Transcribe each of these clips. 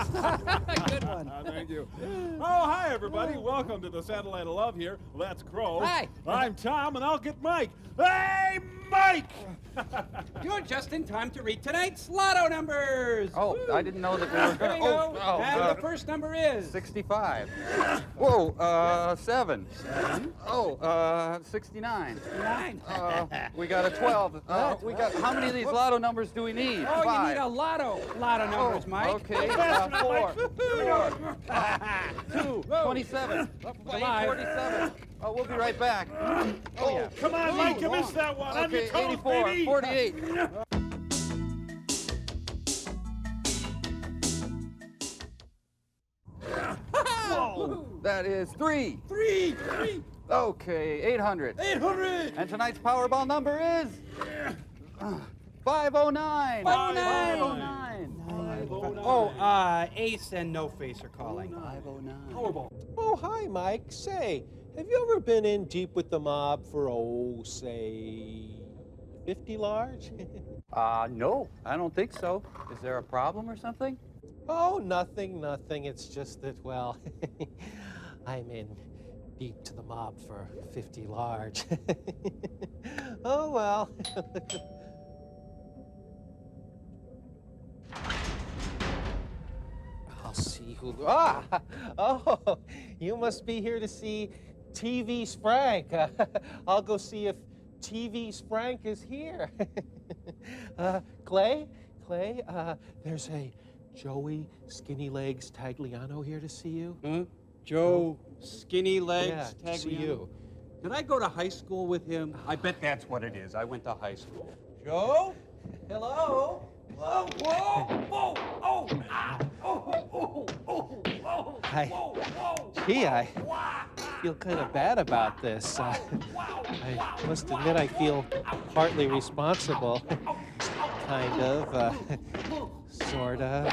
Good one. Thank you. Oh, hi, everybody. Welcome to the Satellite of Love here. Let's Crow. Hi. I'm Tom, and I'll get Mike. Hey, Mike! You're just in time to read tonight's lotto numbers. Oh, Woo. I didn't know that we were Here we going go. And the first number is 65. Whoa, 7. Oh, 69. 9. We got a 12. We got, how many of these lotto numbers do we need? Oh, 5. you need a lotto numbers, Mike. Okay, 4. 2, 27. 47. Oh, we'll be right back. Oh, yeah. Come on, Mike, you missed that one. On Okay, your toes, 84, baby. 48. Whoa. That is 3. 3. Okay, 800. 800. And tonight's Powerball number is 509. 509. 509. Oh, Ace and No Face are calling. 509. Powerball. Oh, hi, Mike. Say, have you ever been in deep with the mob for, oh, say, 50 large? No, I don't think so. Is there a problem or something? Oh, nothing. It's just that, well, I'm in deep to the mob for 50 large. Oh, well. I'll see who... Oh, you must be here to see TV's Frank. I'll go see if TV's Frank is here. Clay, there's a Joey Skinny Legs Tagliano here to see you. Huh? Joe Skinny Legs Yeah, to see Tagliano? you. Did I go to high school with him? I bet that's what it is. I went to high school. Joe? Hello? Whoa, whoa, whoa, oh, ah, oh. Gee, I feel kind of bad about this. I must admit I feel partly responsible. Kind of, sort of.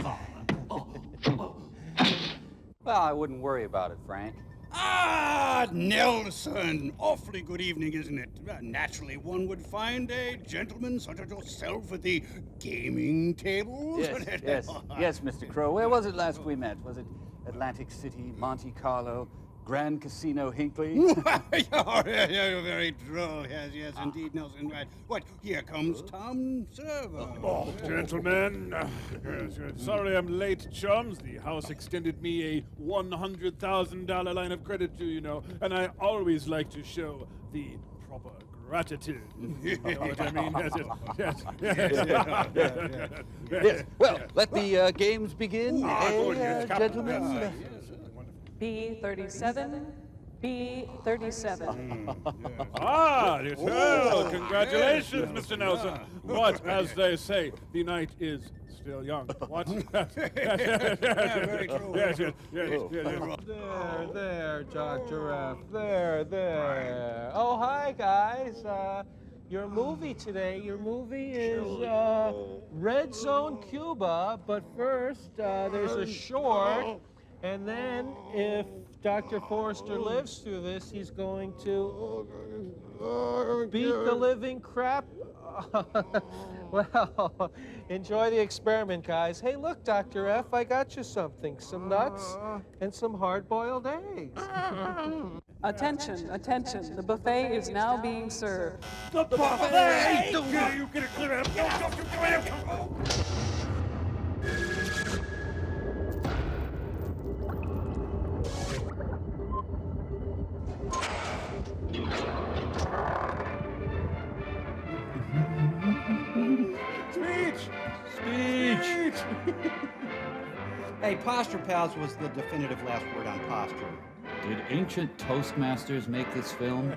Well, I wouldn't worry about it, Frank. Ah, Nelson! Awfully good evening, isn't it? Naturally, one would find a gentleman such as yourself at the gaming tables. Yes, Mr. Crow. Where was it last we met? Was it Atlantic City, Monte Carlo, Grand Casino Hinckley? You're very droll. Yes, indeed, Nelson. Right. What? Here comes Tom Servo. Oh, gentlemen. Yes. Sorry I'm late, chums. The house extended me a $100,000 line of credit, you know, and I always like to show the proper gratitude. You know what I mean? Yes. Well, let the games begin, gentlemen. B37, B37. Well, congratulations, Mr. Nelson. But, as they say, the night is still young. What? Very true. Yes. There, Dr. F. There. Oh, hi, guys. Your movie today, is Red Zone Cuba, but first, there's a short, and then if Dr. Forrester lives through this, he's going to beat the living crap. Well, enjoy the experiment, guys. Hey, look, Dr. F, I got you something. Some nuts and some hard-boiled eggs. Attention. The buffet is now being served. The buffet! You get it clear out. Go. Speech! Hey, Posture Pals was the definitive last word on posture. Did ancient Toastmasters make this film?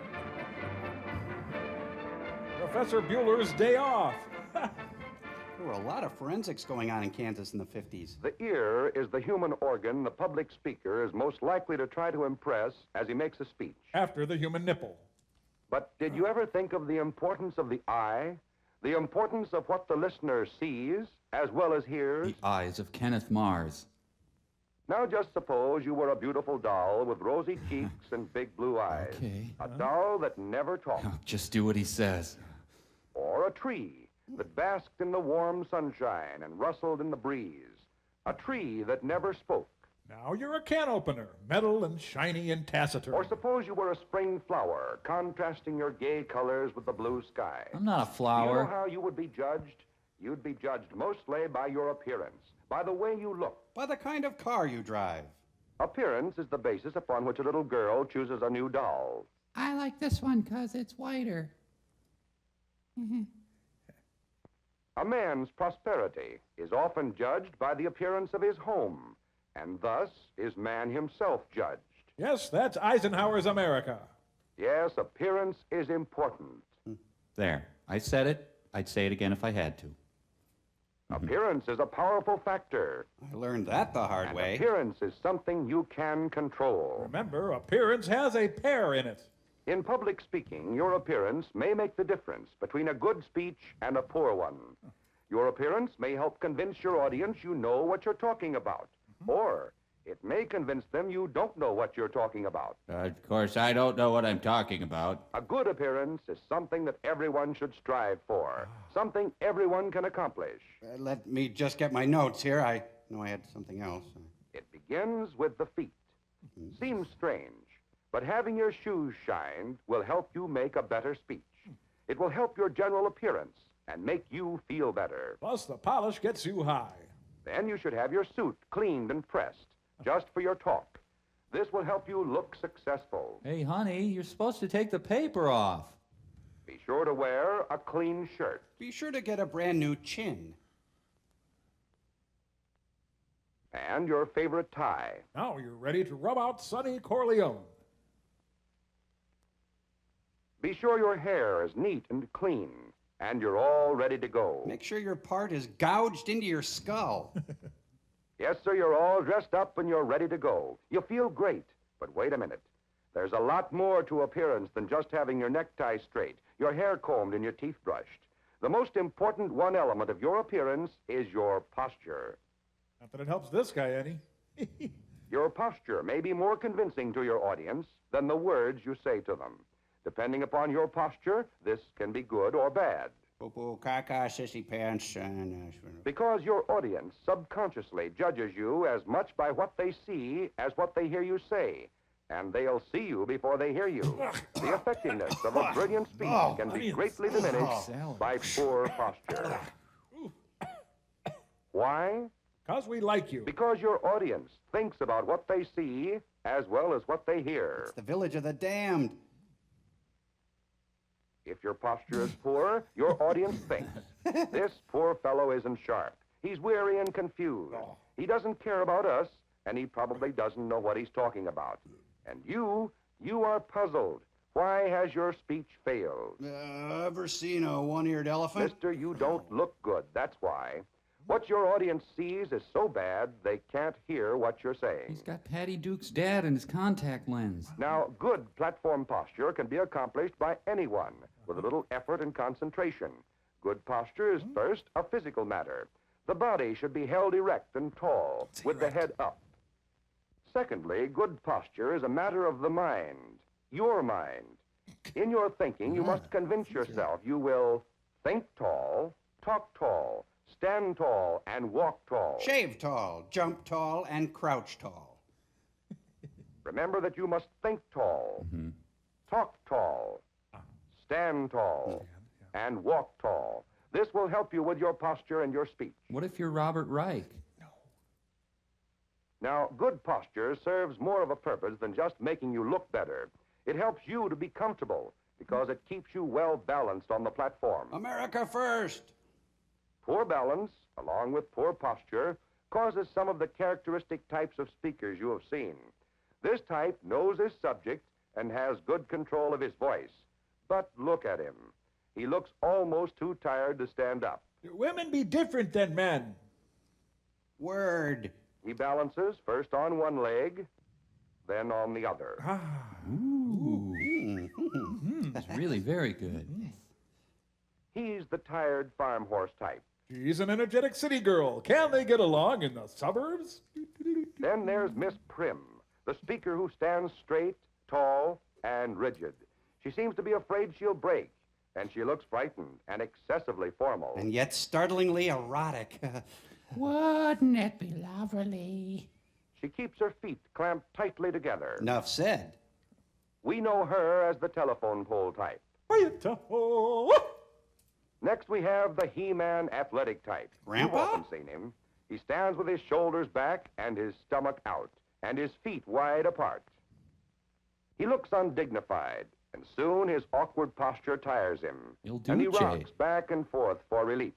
Professor Bueller's Day Off. There were a lot of forensics going on in Kansas in the 50s. The ear is the human organ the public speaker is most likely to try to impress as he makes a speech. After the human nipple. But did you ever think of the importance of the eye? The importance of what the listener sees as well as hears? The eyes of Kenneth Mars. Now just suppose you were a beautiful doll with rosy cheeks and big blue eyes. Okay. A doll that never talked. Now, just do what he says. Or a tree that basked in the warm sunshine and rustled in the breeze. A tree that never spoke. Now you're a can opener, metal and shiny and taciturn. Or suppose you were a spring flower, contrasting your gay colors with the blue sky. I'm not a Do you flower. know how you would be judged? You'd be judged mostly by your appearance, by the way you look. By the kind of car you drive. Appearance is the basis upon which a little girl chooses a new doll. I like this one because it's whiter. A man's prosperity is often judged by the appearance of his home, and thus is man himself judged. Yes, that's Eisenhower's America. Yes, appearance is important. There. I said it. I'd say it again if I had to. Appearance is a powerful factor. I learned that the hard And way. appearance is something you can control. Remember, appearance has a pear in it. In public speaking, your appearance may make the difference between a good speech and a poor one. Your appearance may help convince your audience you know what you're talking about. Or it may convince them you don't know what you're talking about. Of course, I don't know what I'm talking about. A good appearance is something that everyone should strive for, something everyone can accomplish. Let me just get my notes here. I know I had something else. It begins with the feet. Seems strange, but having your shoes shined will help you make a better speech. It will help your general appearance and make you feel better. Plus, the polish gets you high. Then you should have your suit cleaned and pressed, just for your talk. This will help you look successful. Hey, honey, you're supposed to take the paper off. Be sure to wear a clean shirt. Be sure to get a brand new chin. And your favorite tie. Now you're ready to rub out Sonny Corleone. Be sure your hair is neat and clean, and you're all ready to go. Make sure your part is gouged into your skull. Yes, sir, you're all dressed up and you're ready to go. You feel great, but wait a minute. There's a lot more to appearance than just having your necktie straight, your hair combed, and your teeth brushed. The most important one element of your appearance is your posture. Not that it helps this guy any. Your posture may be more convincing to your audience than the words you say to them. Depending upon your posture, this can be good or bad. Poo-poo, caca, sissy pants, and... Because your audience subconsciously judges you as much by what they see as what they hear you say. And they'll see you before they hear you. The effectiveness of a brilliant speech can be greatly diminished by poor posture. Why? Because we like you. Because your audience thinks about what they see as well as what they hear. It's the village of the damned. If your posture is poor, your audience thinks, this poor fellow isn't sharp. He's weary and confused. He doesn't care about us, and he probably doesn't know what he's talking about. And you are puzzled. Why has your speech failed? Ever seen a one-eared elephant? Mister, you don't look good, that's why. What your audience sees is so bad they can't hear what you're saying. He's got Patty Duke's dad in his contact lens. Now, good platform posture can be accomplished by anyone with a little effort and concentration. Good posture is first a physical matter. The body should be held erect and tall, with the head up. Secondly, good posture is a matter of the mind, your mind. In your thinking, you must convince yourself you will think tall, talk tall, stand tall, and walk tall. Shave tall, jump tall, and crouch tall. Remember that you must think tall, talk tall, stand tall, and walk tall. This will help you with your posture and your speech. What if you're Robert Reich? Now, good posture serves more of a purpose than just making you look better. It helps you to be comfortable because it keeps you well balanced on the platform. America first! Poor balance, along with poor posture, causes some of the characteristic types of speakers you have seen. This type knows his subject and has good control of his voice. But look at him. He looks almost too tired to stand up. Women be different than men. Word. He balances first on one leg, then on the other. That's really very good. He's the tired farm horse type. She's an energetic city girl. Can they get along in the suburbs? Then there's Miss Prim, the speaker who stands straight, tall, and rigid. She seems to be afraid she'll break, and she looks frightened and excessively formal. And yet startlingly erotic. Wouldn't it be lovely? She keeps her feet clamped tightly together. Enough said. We know her as the telephone pole type. Next, we have the He-Man athletic type. Grandpa? You've often seen him. He stands with his shoulders back and his stomach out, and his feet wide apart. He looks undignified, and soon his awkward posture tires him. You'll do, and he Jay. rocks back and forth for relief.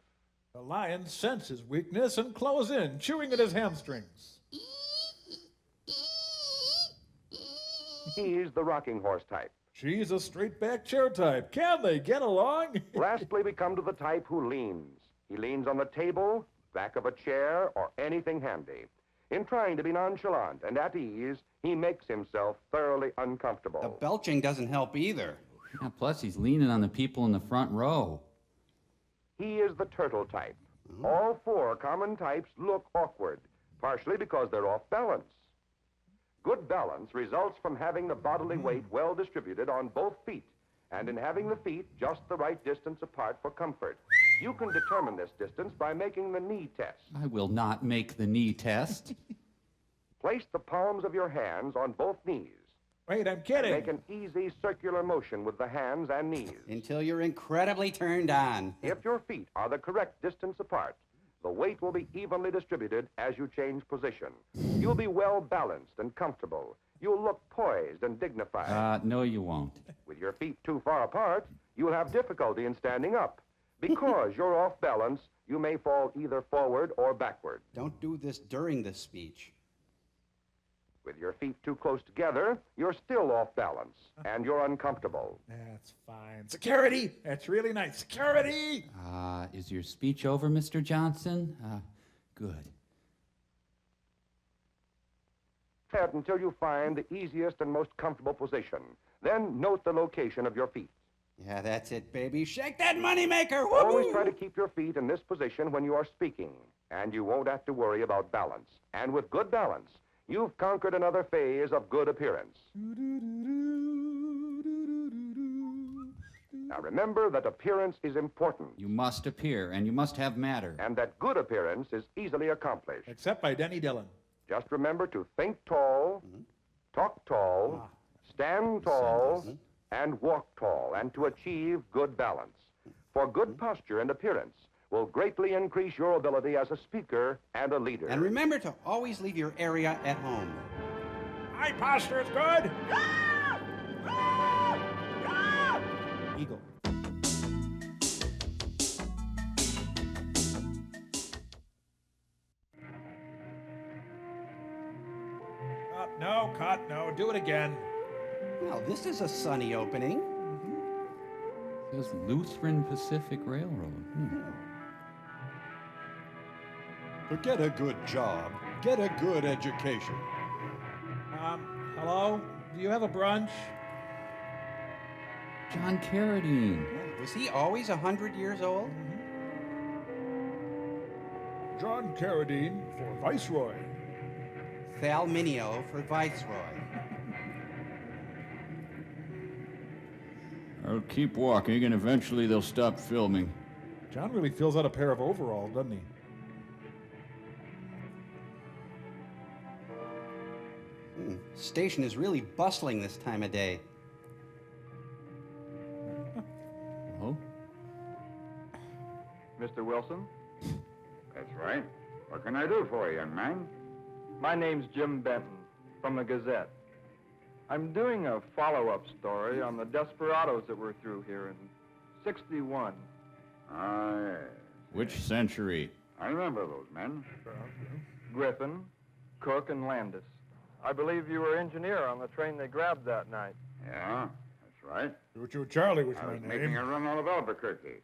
The lion senses weakness and claws in, chewing at his hamstrings. He's the rocking horse type. She's a straight-back chair type. Can they get along? Lastly, we come to the type who leans. He leans on the table, back of a chair, or anything handy. In trying to be nonchalant and at ease, he makes himself thoroughly uncomfortable. The belching doesn't help either. Yeah, plus, he's leaning on the people in the front row. He is the turtle type. All four common types look awkward, partially because they're off balance. Good balance results from having the bodily weight well distributed on both feet, and in having the feet just the right distance apart for comfort. You can determine this distance by making the knee test. I will not make the knee test. Place the palms of your hands on both knees. Wait, I'm kidding. Make an easy circular motion with the hands and knees. Until you're incredibly turned on. If your feet are the correct distance apart, the weight will be evenly distributed as you change position. You'll be well balanced and comfortable. You'll look poised and dignified. No, you won't. With your feet too far apart, you'll have difficulty in standing up. Because you're off balance, you may fall either forward or backward. Don't do this during the speech. With your feet too close together, you're still off balance, and you're uncomfortable. That's fine. Security! That's really nice. Security! Is your speech over, Mr. Johnson? Good. Head until you find the easiest and most comfortable position. Then note the location of your feet. Yeah, that's it, baby. Shake that moneymaker! Always try to keep your feet in this position when you are speaking, and you won't have to worry about balance. And with good balance, you've conquered another phase of good appearance. Now remember that appearance is important, You must appear, and you must have matter. and that good appearance is easily accomplished. Except by Denny Dillon. Just remember to think tall, talk tall, stand tall, and walk tall, and to achieve good balance. For good posture and appearance will greatly increase your ability as a speaker and a leader. And remember to always leave your area at home. My posture is good. Eagle. No, cut, no. Do it again. Well, this is a sunny opening. It was Lutheran Pacific Railroad. To get a good job, get a good education. Hello? Do you have a brunch? John Carradine. Was he always 100 years old? John Carradine for Viceroy. Thal Mineo for Viceroy. I'll keep walking, and eventually they'll stop filming. John really fills out a pair of overalls, doesn't he? Station is really bustling this time of day. Oh? Mr. Wilson? That's right. What can I do for you, young man? My name's Jim Benton, from the Gazette. I'm doing a follow-up story on the desperados that were through here in '61. Ah, yes. Which century? I remember those men. Griffin, Cook, and Landis. I believe you were engineer on the train they grabbed that night. Yeah, that's right. Choo-Choo Charlie was I my was name. making a run out of Albuquerque.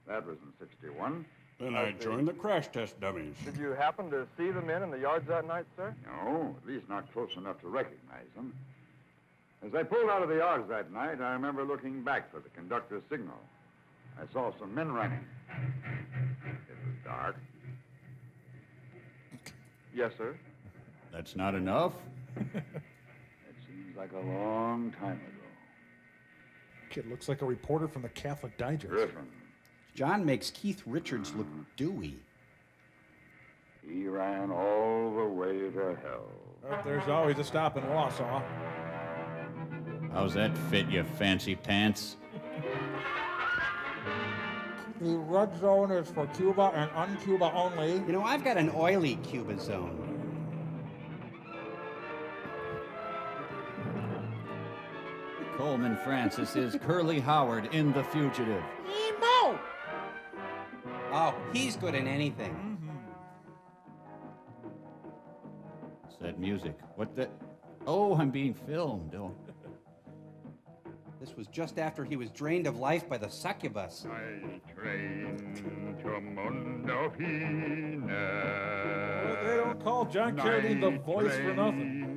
That was in '61. Then I joined the crash test dummies. Did you happen to see the men in the yards that night, sir? No, at least not close enough to recognize them. As I pulled out of the yards that night, I remember looking back for the conductor's signal. I saw some men running. It was dark. Yes, sir. That's not enough? It seems like a long time ago. Kid looks like a reporter from the Catholic Digest. Griffin. John makes Keith Richards look dewy. He ran all the way to hell. But there's always a stop in Wausau. How's that fit, you fancy pants? The red zone is for Cuba and un-Cuba only. You know, I've got an oily Cuba zone. Coleman Francis is Curly Howard in The Fugitive. Emo! Oh, he's good in anything. What's that music? What the... Oh, I'm being filmed. Oh. This was just after he was drained of life by the succubus. I train to Mundo Fina. Well, they don't call John Carradine the voice for nothing.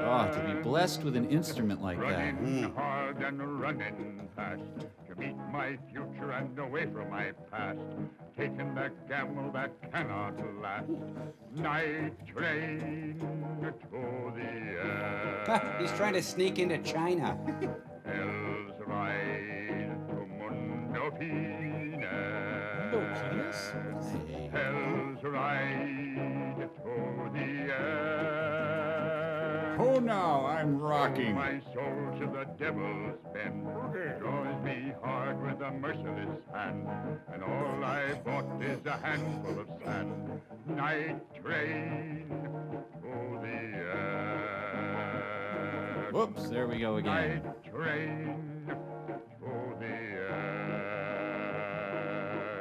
Oh, to be blessed with an instrument like that. Running hard and running fast to meet my future and away from my past. Taking that gamble that cannot last. Night train to the air. He's trying to sneak into China. Hell's ride to Mundo Fina. Hell's ride to the air. Oh, now I'm rocking. My soul to the devil's bend. Draws me hard with a merciless hand. And all I bought is a handful of sand. Night train to the air. Whoops, there we go again. Night train to the air.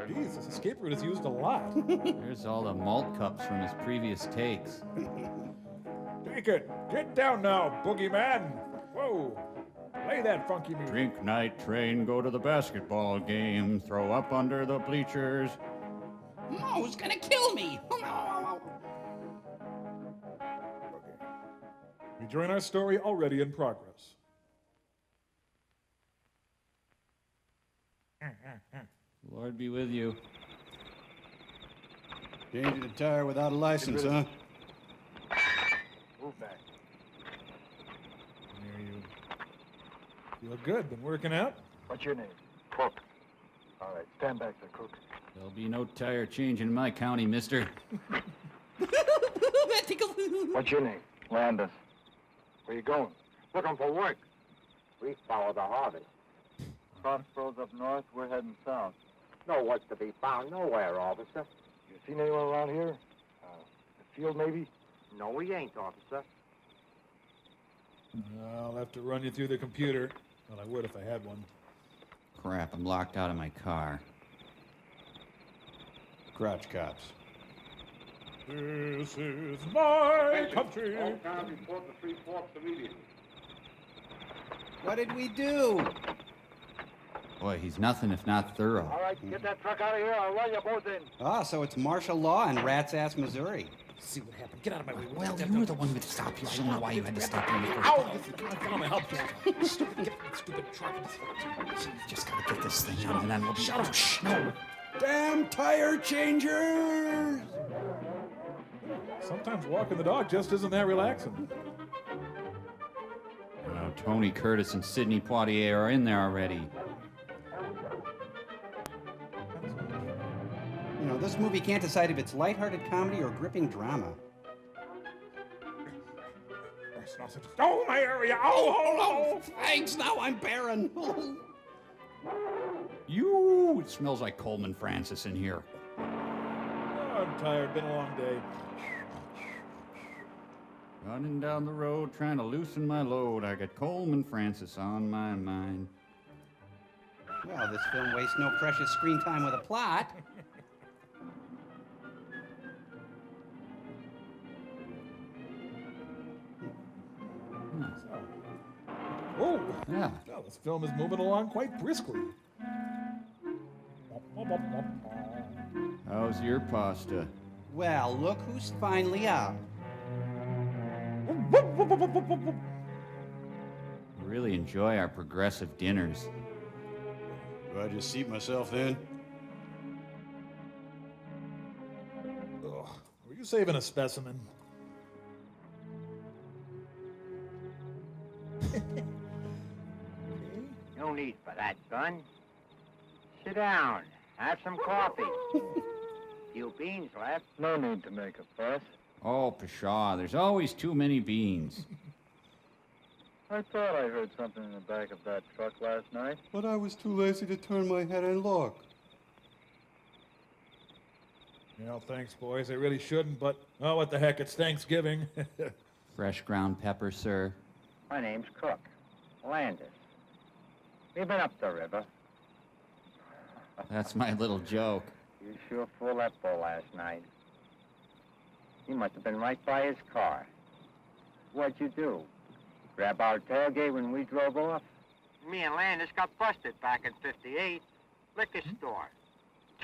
Jeez, this escape route is used a lot. There's all the malt cups from his previous takes. Take it. Get down now, boogeyman. Whoa. Play that funky music. Drink night train, go to the basketball game, throw up under the bleachers. No, it's gonna kill me. We join our story already in progress. Lord be with you. Changing a tire without a license, huh? Move back. There you feel good. Been working out? What's your name? Cook. All right, stand back there, Cook. There'll be no tire change in my county, mister. What's your name? Landis. Where you going? Looking for work. We follow the harvest. Crossroads up north, we're heading south. No what's to be found nowhere, officer. You seen anyone around here? The field, maybe? No, we ain't, officer. I'll have to run you through the computer. Well, I would if I had one. Crap, I'm locked out of my car. Crotch cops. This is my country. All cars report the 3 Forks immediately. What did we do? Boy, he's nothing if not thorough. All right, get that truck out of here. I'll run you both in. Ah, so it's martial law in Rat's Ass, Missouri. See what happened. Get out of my way. Well, you were the one with stop you. I don't know why you had to stop me in the first Ow! place. Come on, help you. Stupid, get that stupid truck. Just gotta get this thing out and then we'll be... Shut up. Shh, no. Damn tire changers! Sometimes walking the dog just isn't that relaxing. Tony Curtis and Sidney Poitier are in there already. You know, this movie can't decide if it's lighthearted comedy or gripping drama. Oh, my area! Oh, Thanks, now I'm barren. You! It smells like Coleman Francis in here. Oh, I'm tired. Been a long day. Running down the road, trying to loosen my load. I got Coleman Francis on my mind. Well, this film wastes no precious screen time with a plot. Oh, Yeah. well, this film is moving along quite briskly. How's your pasta? Well, look who's finally up. Really enjoy our progressive dinners. Do I just seat myself then? Ugh. Were you saving a specimen? No need for that, son. Sit down. Have some coffee. Few beans left. No need to make a fuss. Oh, pshaw, there's always too many beans. I thought I heard something in the back of that truck last night. But I was too lazy to turn my head and look. Well, thanks, boys. I really shouldn't, but, oh, what the heck, it's Thanksgiving. Fresh ground pepper, sir. My name's Cook. Landis. We've been up the river. That's my little joke. You sure fooled that bull last night. He must have been right by his car. What'd you do? Grab our tailgate when we drove off? Me and Landis got busted back in '58. Liquor store.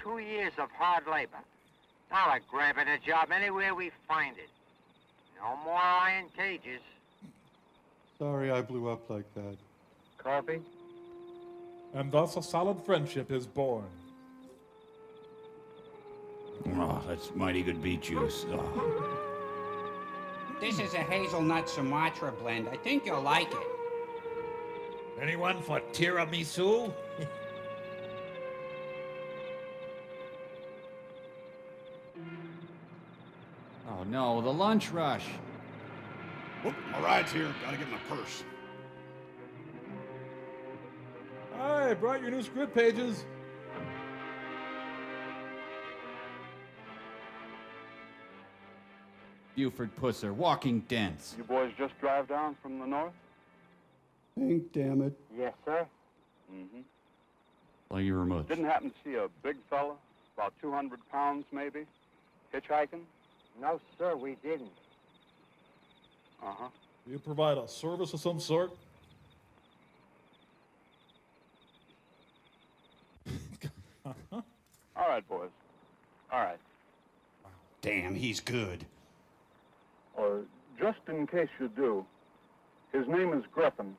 2 years of hard labor. Now we're grabbing a job anywhere we find it. No more iron cages. Sorry I blew up like that. Coffee? And thus a solid friendship is born. Oh, that's mighty good beet juice. Oh. This is a hazelnut Sumatra blend. I think you'll like it. Anyone for tiramisu? Oh no, the lunch rush. Whoop, my ride's here. Gotta get my purse. Hi, brought your new script pages. Buford Pusser, walking dents. You boys just drive down from the north? Think, damn it. Yes, sir. Mm-hmm. Well, you remote. Didn't happen to see a big fella, about 200 pounds maybe, hitchhiking? No, sir, we didn't. Uh-huh. Do you provide a service of some sort? All right, boys. All right. Damn, he's good. Or just in case you do, his name is Griffin,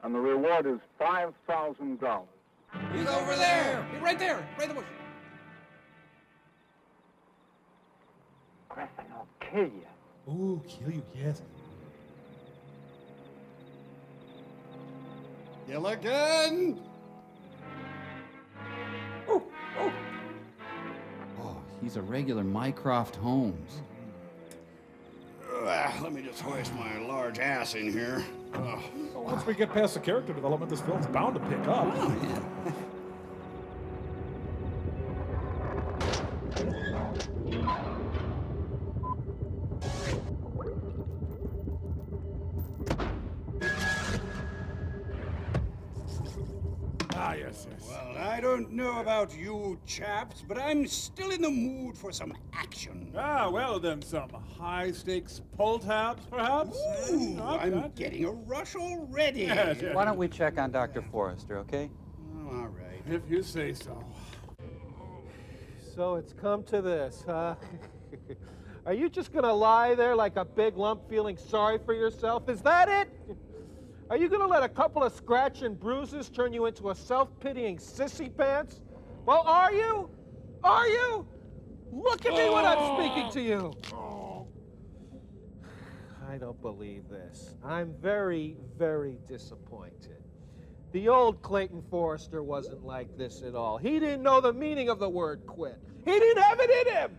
and the reward is $5,000. He's over there. He's right there. Right in the bush. Griffin will kill you. Ooh, kill you, yes. Gilligan! Oh, he's a regular Mycroft Holmes. Let me just hoist my large ass in here. Once we get past the character development, this film's bound to pick up. Ah, yes, yes. Well, I don't know about you chaps, but I'm still in the mood for some action. Ah, well then, some high-stakes pull tabs, perhaps? Ooh, I'm getting a rush already. Yes, yes. Why don't we check on Dr. Forrester, okay? All right. If you say so. So it's come to this, huh? Are you just gonna lie there like a big lump feeling sorry for yourself? Is that it? Are you gonna let a couple of scratch and bruises turn you into a self-pitying sissy pants? Well, are you? Are you? Look at me when I'm speaking to you. I don't believe this. I'm very, very disappointed. The old Clayton Forrester wasn't like this at all. He didn't know the meaning of the word quit. He didn't have it in him.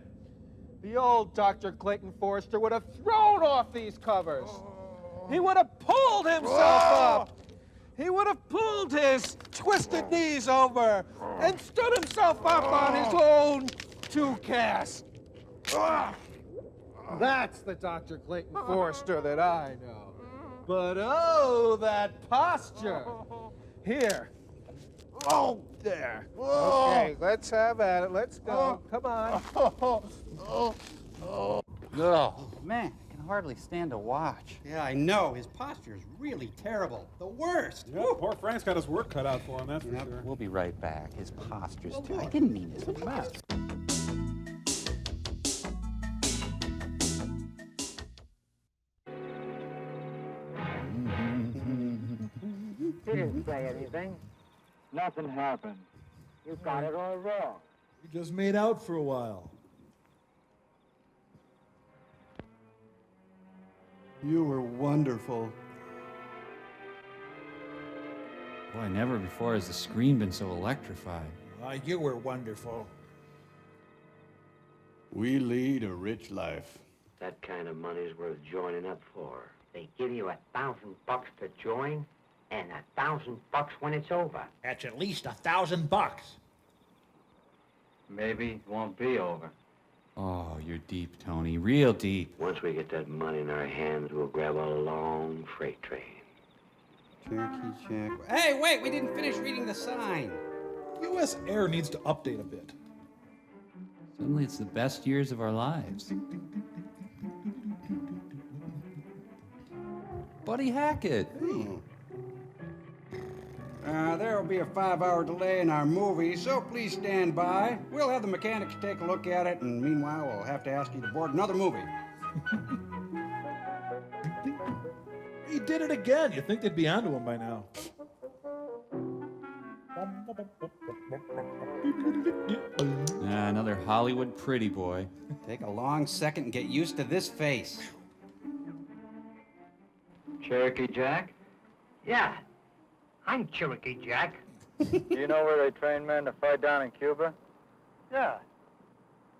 The old Dr. Clayton Forrester would have thrown off these covers. He would have pulled himself up. He would have pulled his twisted knees over and stood himself up on his own two casts. That's the Dr. Clayton Forrester that I know. But oh, that posture. Here. Oh, there. Okay, let's have at it. Let's go. Come on. Oh, man, I can hardly stand to watch. Yeah, I know. His posture is really terrible. The worst. Yeah, poor Frank's got his work cut out for him, that's for sure. We'll be right back. His posture's too. I didn't mean his mess. He didn't say anything. Nothing happened. You got it all wrong. You just made out for a while. You were wonderful. Boy, never before has the screen been so electrified. You were wonderful. We lead a rich life. That kind of money's worth joining up for. They give you $1,000 to join, and $1,000 when it's over. That's at least $1,000. Maybe it won't be over. Oh, you're deep, Tony. Real deep. Once we get that money in our hands, we'll grab a long freight train. Cherokee Jack. Hey, wait, we didn't finish reading the sign. U.S. Air needs to update a bit. Suddenly it's the best years of our lives. Buddy Hackett. There will be a 5-hour delay in our movie, so please stand by. We'll have the mechanics take a look at it, and meanwhile, we'll have to ask you to board another movie. He did it again. You'd think they'd be onto him by now. Another Hollywood pretty boy. Take a long second and get used to this face. Cherokee Jack? Yeah, I'm Cherokee Jack. You know where they train men to fight down in Cuba? Yeah,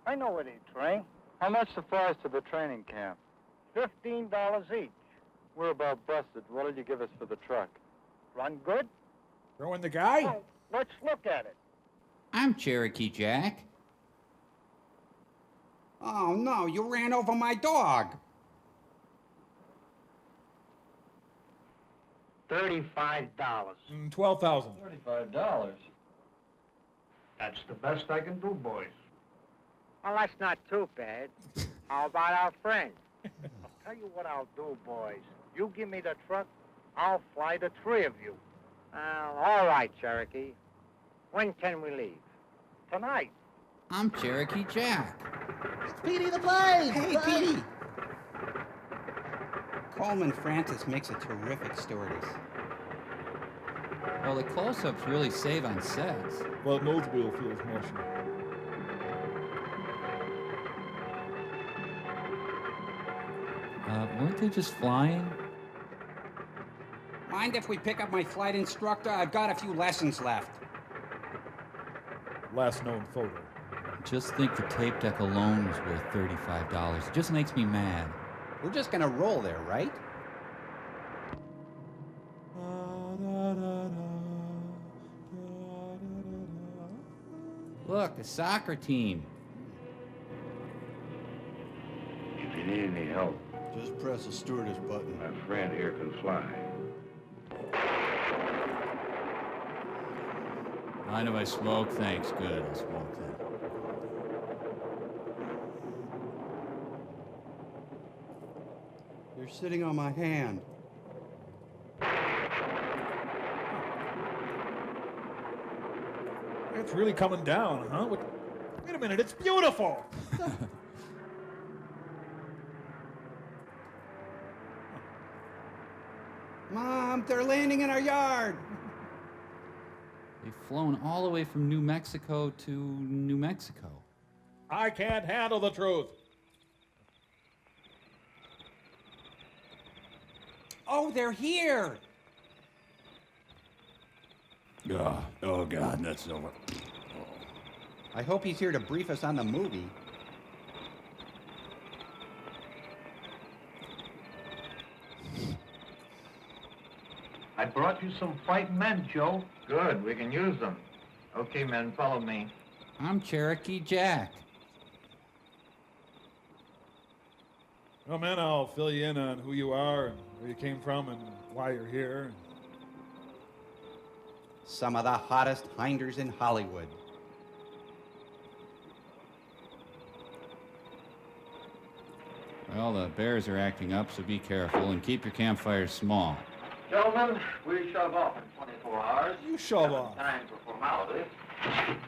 I know where they train. How much the fares to the training camp? $15 each. We're about busted. What did you give us for the truck? Run good? Throw in the guy? Well, let's look at it. I'm Cherokee Jack. Oh, no, you ran over my dog. $35. $12,000. $35. That's the best I can do, boys. Well, that's not too bad. How about our friend? I'll tell you what I'll do, boys. You give me the truck, I'll fly the three of you. All right, Cherokee. When can we leave? Tonight. I'm Cherokee Jack. It's Petey the Blade! Hey, Petey! Coleman Francis makes a terrific stewardess. Well, the close-ups really save on sets. Well, nose wheel feels motion. Weren't they just flying? Mind if we pick up my flight instructor? I've got a few lessons left. Last known photo. Just think the tape deck alone was worth $35. It just makes me mad. We're just gonna roll there, right? Look, a soccer team. If you need any help, just press the stewardess button. My friend here can fly. Mind if I smoke? Thanks. Good, I'll smoke then. You're sitting on my hand. It's really coming down, huh? Wait a minute, it's beautiful! Mom, they're landing in our yard! They've flown all the way from New Mexico to New Mexico. I can't handle the truth. Oh, they're here! Oh, God, that's over. I hope he's here to brief us on the movie. I brought you some fighting men, Joe. Good, we can use them. Okay, men, follow me. I'm Cherokee Jack. Well, man, I'll fill you in on who you are and where you came from and why you're here. Some of the hottest hinders in Hollywood. Well, the bears are acting up, so be careful and keep your campfires small. Gentlemen, we shove off in 24 hours. You shove off. Time for formality.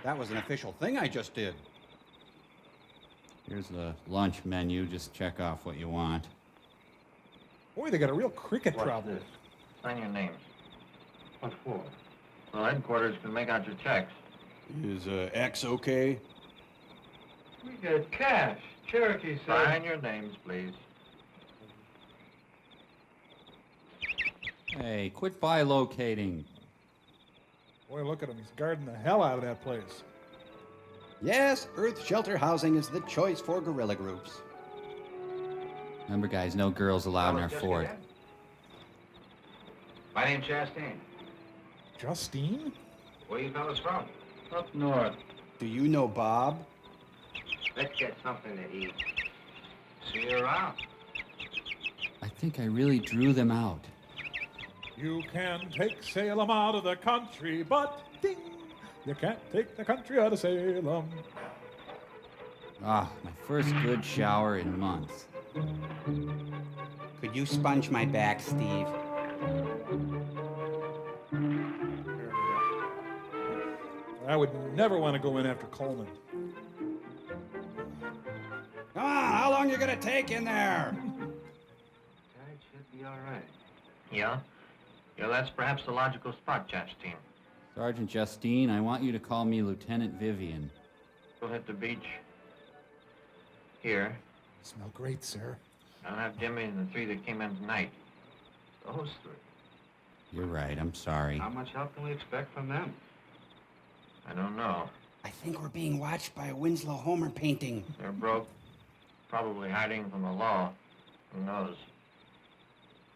That was an official thing I just did. Here's the lunch menu. Just check off what you want. Boy, they got a real cricket problem. This? Sign your names. What for? Well, headquarters can make out your checks. Is X okay? We get cash. Cherokee said. Sign your names, please. Hey, quit bilocating. Boy, look at him. He's guarding the hell out of that place. Yes, Earth Shelter Housing is the choice for guerrilla groups. Remember, guys, no girls allowed in our fort. My name's Chastain. Justine? Where you fellas from? Up north. Do you know Bob? Let's get something to eat. See you around. I think I really drew them out. You can take Salem out of the country, but ding, you can't take the country out of Salem. Ah, my first good shower in months. Could you sponge my back, Steve? I would never want to go in after Coleman. Come on, how long you gonna take in there? It should be all right. Yeah? Yeah, that's perhaps the logical spot, Chastain. Sergeant Justine, I want you to call me Lieutenant Vivian. We'll hit the beach. Here. Smell great, sir. I'll have Jimmy and the three that came in tonight. Those three. You're right, I'm sorry. How much help can we expect from them? I don't know. I think we're being watched by a Winslow Homer painting. They're broke. Probably hiding from the law. Who knows?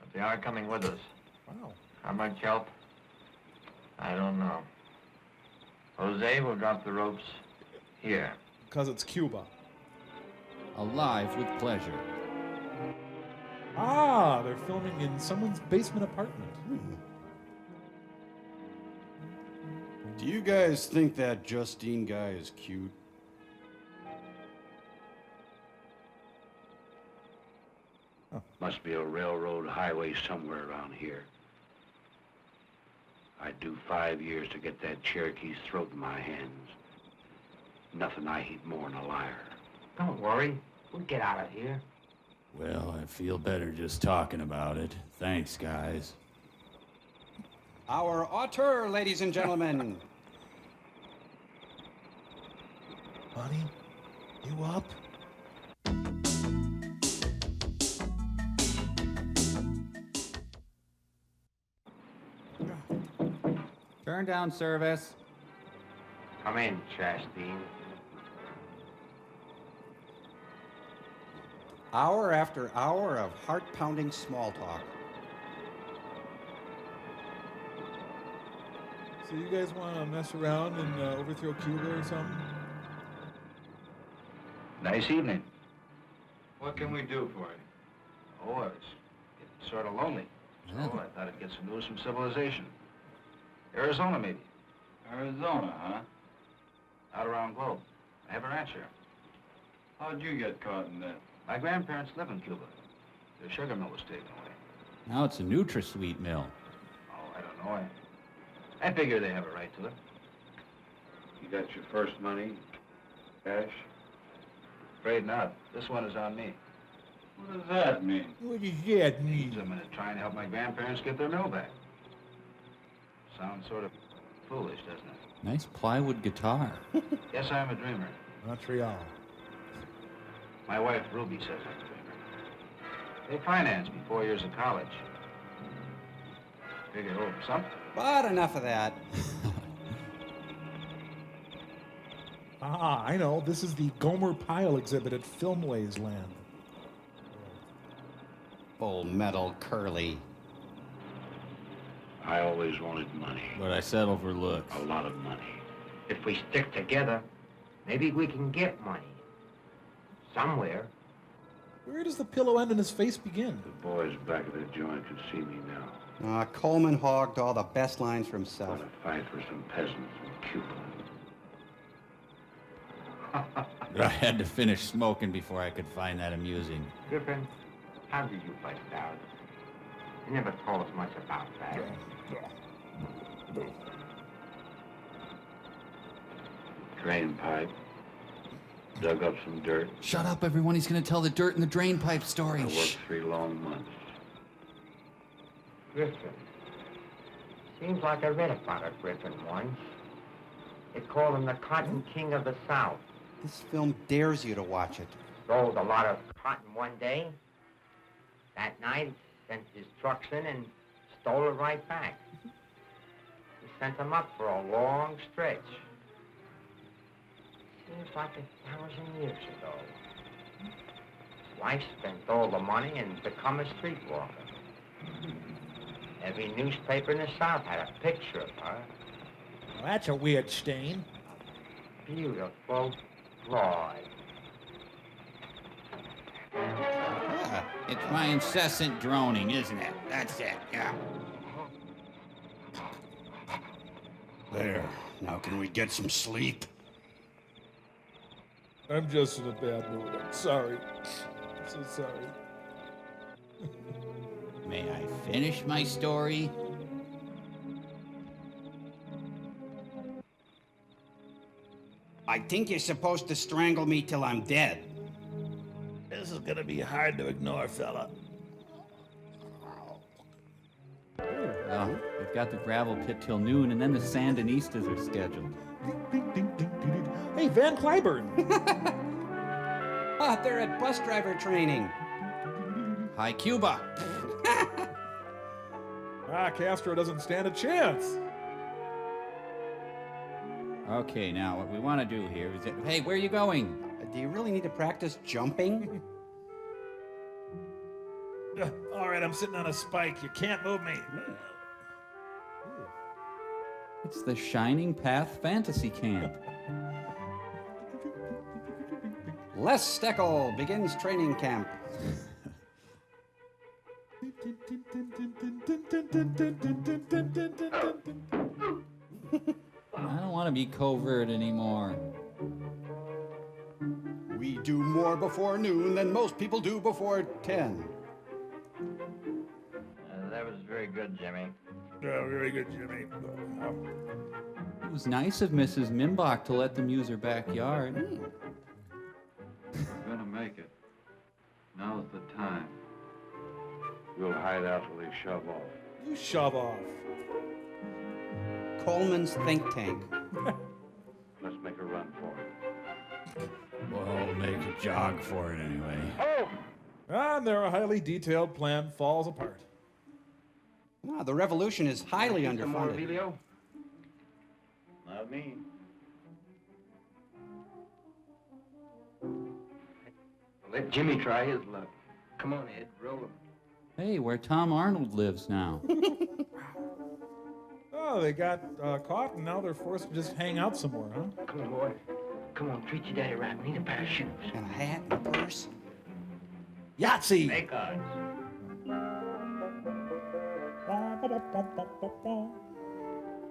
But they are coming with us. Wow. How much help? I don't know. Jose will drop the ropes here. Because it's Cuba. Alive with pleasure. Ah, they're filming in someone's basement apartment. Do you guys think that Justine guy is cute? Must be a railroad highway somewhere around here. I'd do 5 years to get that Cherokee's throat in my hands. Nothing I hate more than a liar. Don't worry. We'll get out of here. Well, I feel better just talking about it. Thanks, guys. Our auteur, ladies and gentlemen. Honey, you up? Turn down service. Come in, Chastain. Hour after hour of heart-pounding small talk. So you guys want to mess around and overthrow Cuba or something? Nice evening. What can we do for you? Oh, it's getting sort of lonely. So I thought I'd get some news from civilization. Arizona, maybe. Arizona, huh? Out around Globe. I have a ranch here. How'd you get caught in that? My grandparents live in Cuba. Their sugar mill was taken away. Now it's a NutraSweet mill. Oh, I don't know. I figure they have a right to it. You got your first money? Cash? Afraid not. This one is on me. What does that mean? What does that mean? I'm going to try and help my grandparents get their mill back. Sounds sort of foolish, doesn't it? Nice plywood guitar. Yes, I'm a dreamer. Montreal. My wife, Ruby, says I'm a dreamer. They financed me 4 years of college. Figure over something. But enough of that. Ah, I know. This is the Gomer Pyle exhibit at Filmways Land. Full metal curly. I always wanted money. But I settle for looks. A lot of money. If we stick together, maybe we can get money. Somewhere. Where does the pillow end and his face begin? The boys back at the joint can see me now. Coleman hogged all the best lines for himself. Want to fight for some peasants in Cuba. I had to finish smoking before I could find that amusing. Griffin, how did you find out? You never told us much about that. Drain pipe. Dug up some dirt. Shut up, everyone. He's going to tell the dirt in the drain pipe story. I worked 3 long months. Griffin. Seems like I read about a Griffin once. They called him the Cotton King of the South. This film dares you to watch it. Sold a lot of cotton one day. That night, sent his trucks in and stole it right back. We sent him up for a long stretch. Seems like 1,000 years ago. Wife spent all the money and become a streetwalker. Every newspaper in the South had a picture of her. Well, that's a weird stain. Beautiful bride. It's my incessant droning, isn't it? That's it, yeah. There. Now can we get some sleep? I'm just in a bad mood. I'm sorry. I'm so sorry. May I finish my story? I think you're supposed to strangle me till I'm dead. This is gonna be hard to ignore, fella. Oh, we've got the gravel pit till noon, and then the Sandinistas are scheduled. Hey, Van Cliburn! Ah, they're at bus driver training. Hi, Cuba. Castro doesn't stand a chance. Okay, now what we want to do here is that... Hey, where are you going? Do you really need to practice jumping? All right, I'm sitting on a spike. You can't move me. It's the Shining Path Fantasy Camp. Les Steckel begins training camp. I don't want to be covert anymore. We do more before noon than most people do before 10. That was very good, Jimmy. Yeah, very good, Jimmy. It was nice of Mrs. Mimbach to let them use her backyard. We're gonna make it. Now's the time. We'll hide out till they shove off. You shove off. Coleman's think tank. Let's make a run for it. We'll make a jog for it anyway. And their highly detailed plan falls apart. Ah, the revolution is highly Some more, underfunded. Emilio? Not me. Let Jimmy try his luck. Come on, Ed, roll him. Hey, where Tom Arnold lives now. Oh, they got caught, and now they're forced to just hang out some more, huh? Come on, boy. Come on, treat your daddy right. We need a pair of shoes. And a hat and a purse. Yahtzee! Make odds.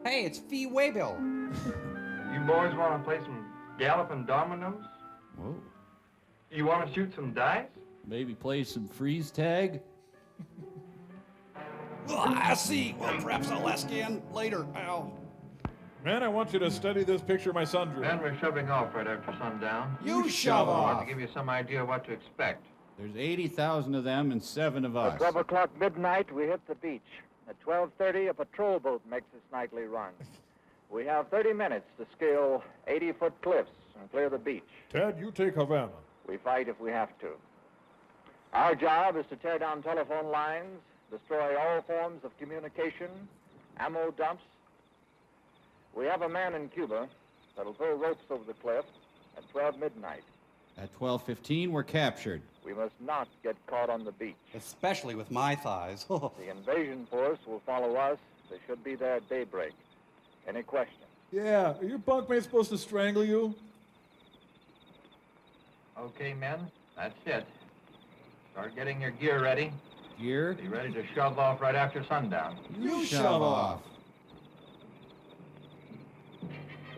Hey, it's Fee Waybill. You boys want to play some galloping dominoes? Whoa. You want to shoot some dice? Maybe play some freeze tag? I see. Well, perhaps I'll ask again later, Al. Man, I want you to study this picture my son drew. Ben, we're shoving off right after sundown. You shove I want off. to give you some idea what to expect. There's 80,000 of them and 7 of us. At 12 o'clock midnight, we hit the beach. At 12:30, a patrol boat makes its nightly run. We have 30 minutes to scale 80-foot cliffs and clear the beach. Ted, you take Havana. We fight if we have to. Our job is to tear down telephone lines, destroy all forms of communication, ammo dumps. We have a man in Cuba that'll throw ropes over the cliff at 12 midnight. At 12:15, we're captured. We must not get caught on the beach. Especially with my thighs. The invasion force will follow us. They should be there at daybreak. Any questions? Yeah, are your bunkmates supposed to strangle you? Okay, men, that's it. Start getting your gear ready. Gear? Be ready to shove off right after sundown. You shove off.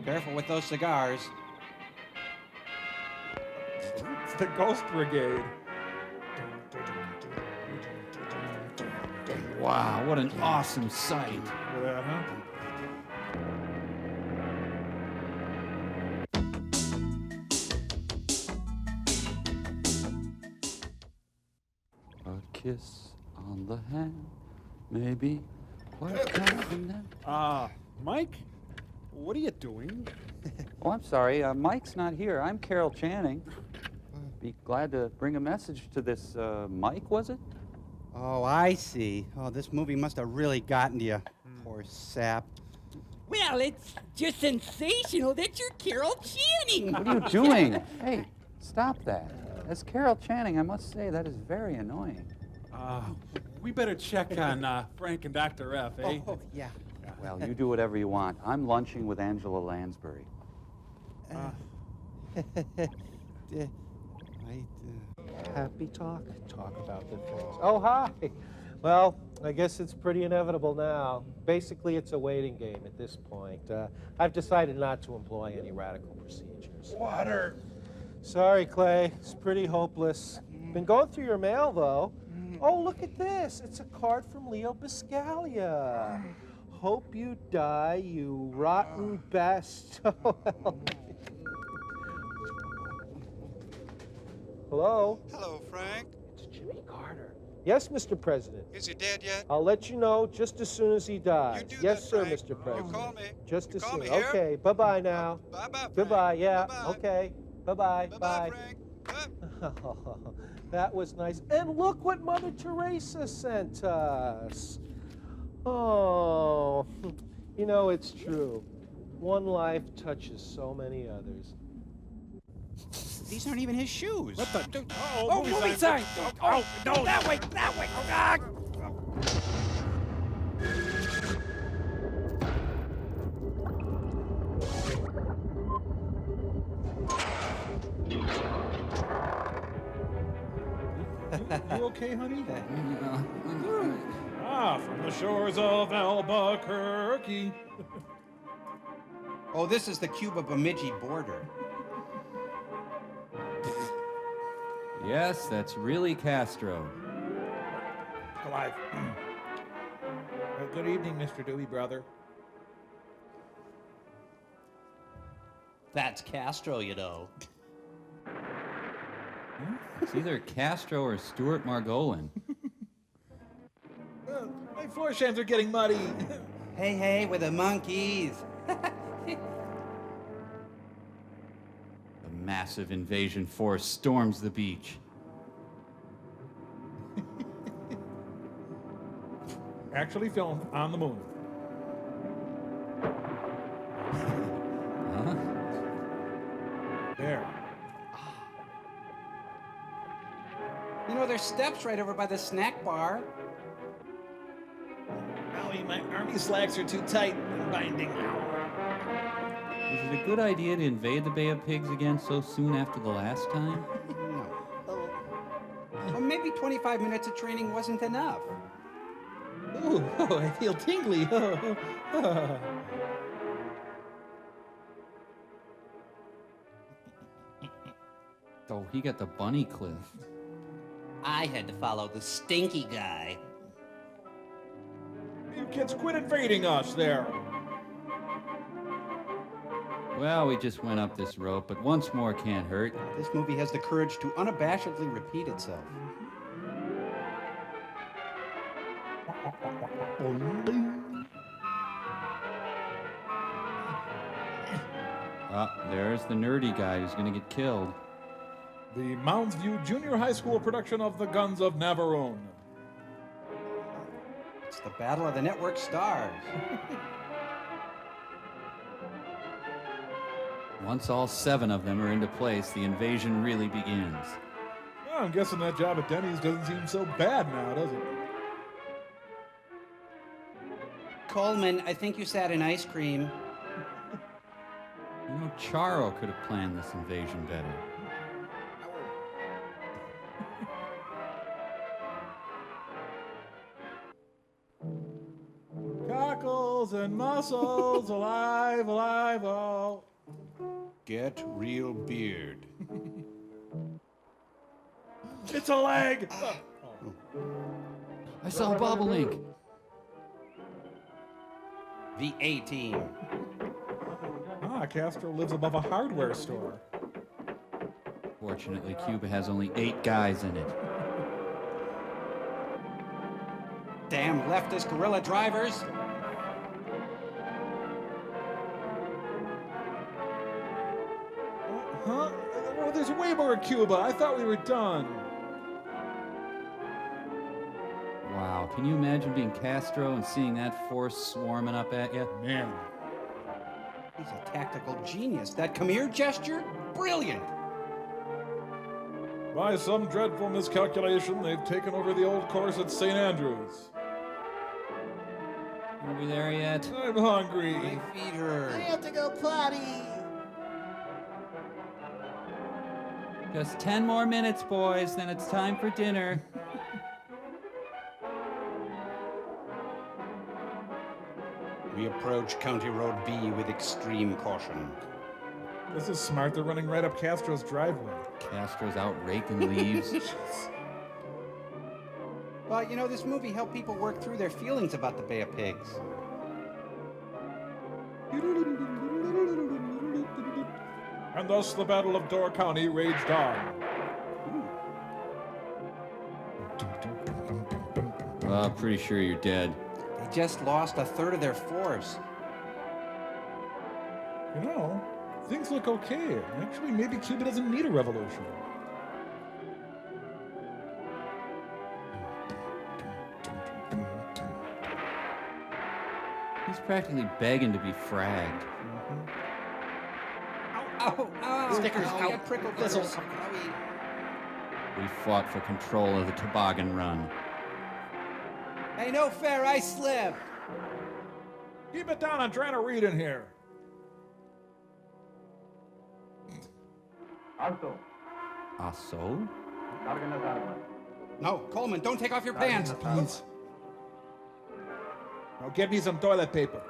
Careful with those cigars. It's the Ghost Brigade. Wow, what an awesome sight. Look at that, huh? A kiss on the hand, maybe quite confident. Mike? What are you doing? Oh, I'm sorry. Mike's not here. I'm Carol Channing. Be glad to bring a message to this Mike, was it? Oh, I see. Oh, this movie must have really gotten to you. Poor sap. Well, it's just sensational that you're Carol Channing. What are you doing? Hey, stop that. As Carol Channing, I must say that is very annoying. We better check on Frank and Dr. F, eh? Oh, yeah. Well, you do whatever you want. I'm lunching with Angela Lansbury. Happy talk about the things. Oh, hi. Well, I guess it's pretty inevitable now. Basically, it's a waiting game at this point. I've decided not to employ any radical procedures. Water. Sorry, Clay. It's pretty hopeless. Been going through your mail, though. Oh, look at this. It's a card from Leo Biscaglia. Hope you die, you rotten best. Hello? Hello, Frank. It's Jimmy Carter. Yes, Mr. President. Is he dead yet? I'll let you know just as soon as he dies. You do Yes, that, sir, Frank. Mr. President. You call me. Just as call soon. me here. Okay, bye-bye now. Bye-bye, Frank. Goodbye, yeah. Bye-bye. Okay. Bye-bye. Bye-bye, Bye. Frank. That was nice. And look what Mother Teresa sent us. Oh, you know, it's true. One life touches so many others. These aren't even his shoes. What the? Oh, movie sign. Oh, no, that way, that way. Ah. You okay, honey? From the shores of Albuquerque. Oh, this is the Cuba-Bemidji border. Yes, that's really Castro. Alive. Good evening, Mr. Dewey, brother. That's Castro, you know. It's either Castro or Stuart Margolin. My floor shams are getting muddy. Hey, with the monkeys. A massive invasion force storms the beach. Actually filmed on the moon. Huh? There. You know, there's steps right over by the snack bar. Owie, my army slacks are too tight and binding. Is it a good idea to invade the Bay of Pigs again so soon after the last time? No. Well, maybe 25 minutes of training wasn't enough. Ooh, I feel tingly. Oh, he got the bunny cliff. I had to follow the stinky guy. You kids quit invading us there. Well, we just went up this rope, but once more can't hurt. This movie has the courage to unabashedly repeat itself. There's the nerdy guy who's gonna get killed. The Mounds View Junior High School production of The Guns of Navarone. It's the battle of the network stars. Once all 7 of them are into place, the invasion really begins. Well, I'm guessing that job at Denny's doesn't seem so bad now, does it? Coleman, I think you sat in ice cream. You know, Charo could have planned this invasion better. Cockles and mussels, alive, alive, all. Get real beard. It's a leg! I saw a bobolink. The A-Team. Castro lives above a hardware store. Fortunately, Cuba has only 8 guys in it. Damn leftist guerrilla drivers. Huh? Oh, there's way more in Cuba. I thought we were done. Wow, can you imagine being Castro and seeing that force swarming up at you? Man, He's a tactical genius. That come here gesture? Brilliant. By some dreadful miscalculation, they've taken over the old course at St. Andrews. Are we there yet? I'm hungry. My feet hurt. I have to go potty. Just 10 more minutes, boys, then it's time for dinner. We approach County Road B with extreme caution. This is smart. They're running right up Castro's driveway. Castro's out raking leaves. Well, you know, this movie helped people work through their feelings about the Bay of Pigs. And thus the Battle of Door County raged on. Well, pretty sure you're dead. They just lost a third of their force. You know, things look okay. Actually, maybe Cuba doesn't need a revolution. He's practically begging to be fragged. Ow, ow, Stickers ow, out. prickle Thistles. We fought for control of the toboggan run. Hey, no fair, I slipped. Keep it down, I'm trying to read in here. Alto. Aso? Carguen las armas. No, Coleman, don't take off your pants. Please. Now get me some toilet paper.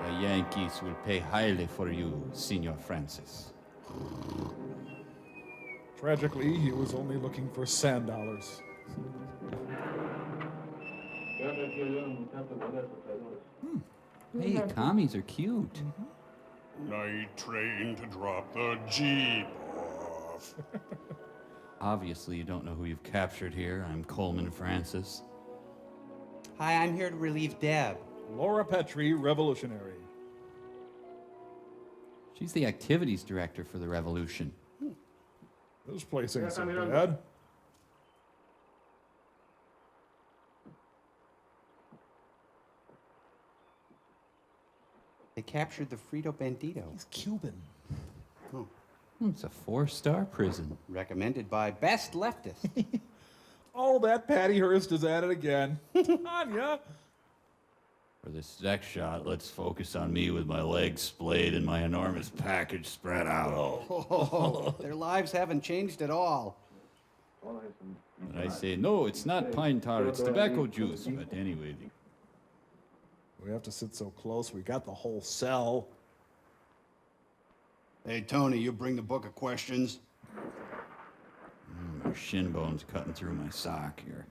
The Yankees will pay highly for you, Senor Francis. Tragically, he was only looking for sand dollars. Hey, commies are cute. Night train to drop the Jeep off. Obviously, you don't know who you've captured here. I'm Coleman Francis. Hi, I'm here to relieve Deb. Laura Petrie, revolutionary. She's the activities director for the revolution. This place ain't so bad. They captured the Frito Bandito. He's Cuban. Oh. It's a 4-star prison. Recommended by Best Leftist. Oh, that Patty Hearst is at it again. Anya. For this next shot, let's focus on me with my legs splayed and my enormous package spread out. Oh, their lives haven't changed at all. But I say, no, it's not pine tar, it's tobacco juice. But anyway, We have to sit so close. We got the whole cell. Hey, Tony, you bring the book of questions? my shin bone's cutting through my sock here.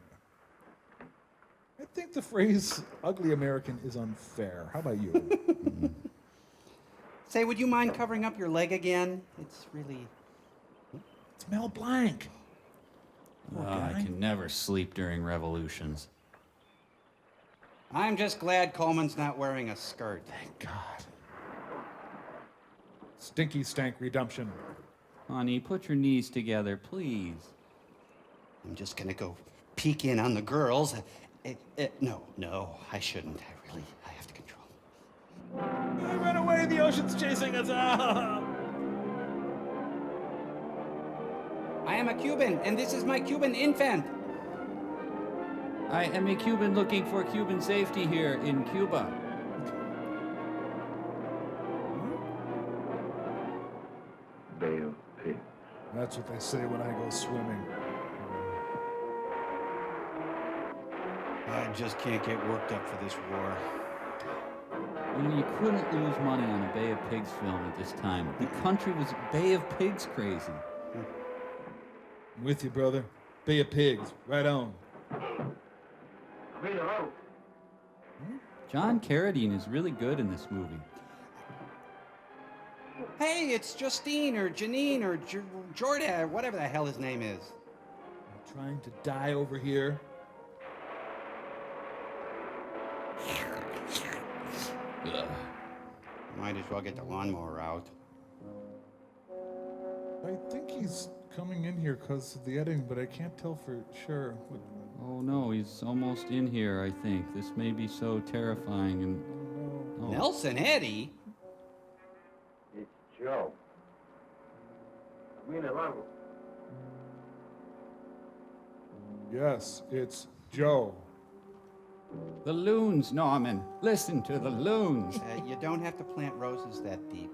I think the phrase ugly American is unfair. How about you? Say, would you mind covering up your leg again? It's really... It's Mel Blanc. I can never sleep during revolutions. I'm just glad Coleman's not wearing a skirt. Thank God. Stinky stank redemption. Honey, put your knees together, please. I'm just gonna go peek in on the girls. No, I shouldn't. I have to control. Run away, the ocean's chasing us. I am a Cuban, and this is my Cuban infant. I am a Cuban looking for Cuban safety here in Cuba. Bay of Pigs. That's what they say when I go swimming. I just can't get worked up for this war. You know, you couldn't lose money on a Bay of Pigs film at this time. The country was Bay of Pigs crazy. I'm with you, brother. Bay of Pigs, right on. John Carradine is really good in this movie. Hey, it's Justine or Janine or Jordan, whatever the hell his name is. I'm trying to die over here. Might as well get the lawnmower out. I think he's coming in here because of the editing, but I can't tell for sure. Oh no, he's almost in here, I think. This may be so terrifying and Oh. Nelson Eddy? It's Joe. Viene largo. Yes, it's Joe. The loons, Norman. Listen to the loons. You don't have to plant roses that deep.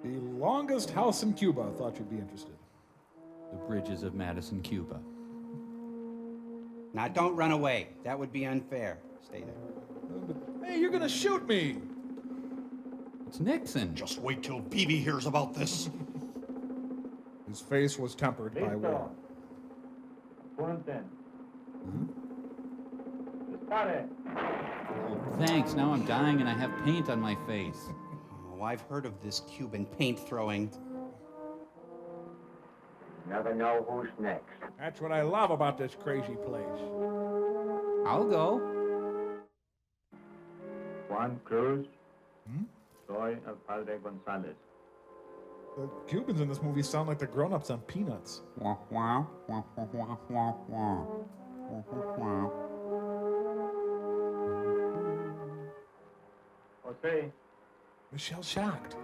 The longest house in Cuba. Thought you'd be interested. The bridges of Madison, Cuba. Now, don't run away. That would be unfair. Stay there. Hey, you're gonna shoot me! It's Nixon. Just wait till Beebe hears about this. His face was tempered by war. Oh, thanks. Now I'm dying and I have paint on my face. Oh, I've heard of this Cuban paint throwing. Never know who's next. That's what I love about this crazy place. I'll go. Juan Cruz. Soy el Padre González. The Cubans in this movie sound like the grown-ups on Peanuts. Wah, wah, wah, wah, wah, wah, wah. Wah, wah, wah. Jose. Michelle's shocked.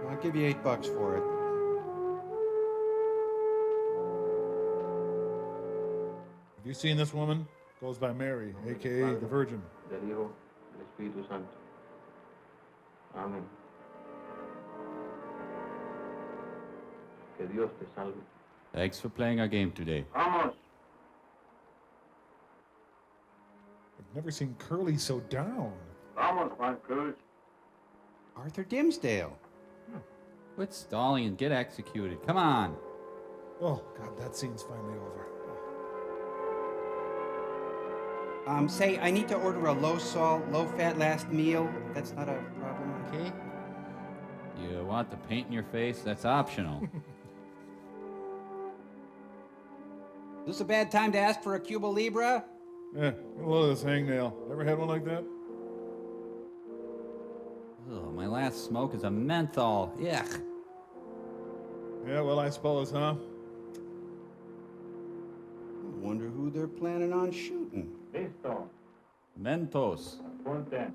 I'll give you $8 for it. Have you seen this woman? Goes by Mary, a.k.a. the Virgin. Del Hijo, del Espíritu Santo. Amén. Que Dios te salve. Thanks for playing our game today. Vamos. I've never seen Curly so down. Vamos, Juan Cruz. Arthur Dimsdale. Quit stalling and get executed. Come on. Oh, God, that scene's finally over. Say, I need to order a low-salt, low-fat last meal. That's not a problem, okay? You want the paint in your face? That's optional. This is a bad time to ask for a Cuba Libre? Yeah, a load of this hangnail. Ever had one like that? Oh, my last smoke is a menthol. Yuck. Yeah, well, I suppose, huh? I wonder who they're planning on shooting. Listo. Mentos. Ponte.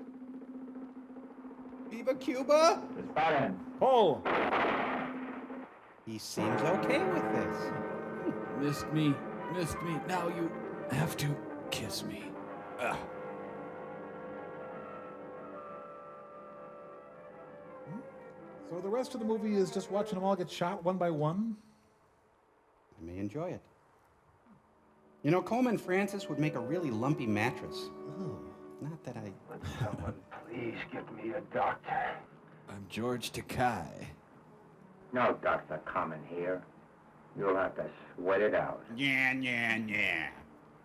Viva Cuba? Disparen. Pull! He seems okay with this. Missed me. Missed me. Now you have to kiss me. Ugh. So the rest of the movie is just watching them all get shot one by one? I may enjoy it. You know, Coleman Francis would make a really lumpy mattress. Ooh, not that I... Would someone please give me a doctor? I'm George Takei. No doctor coming here. You'll have to sweat it out. Yeah.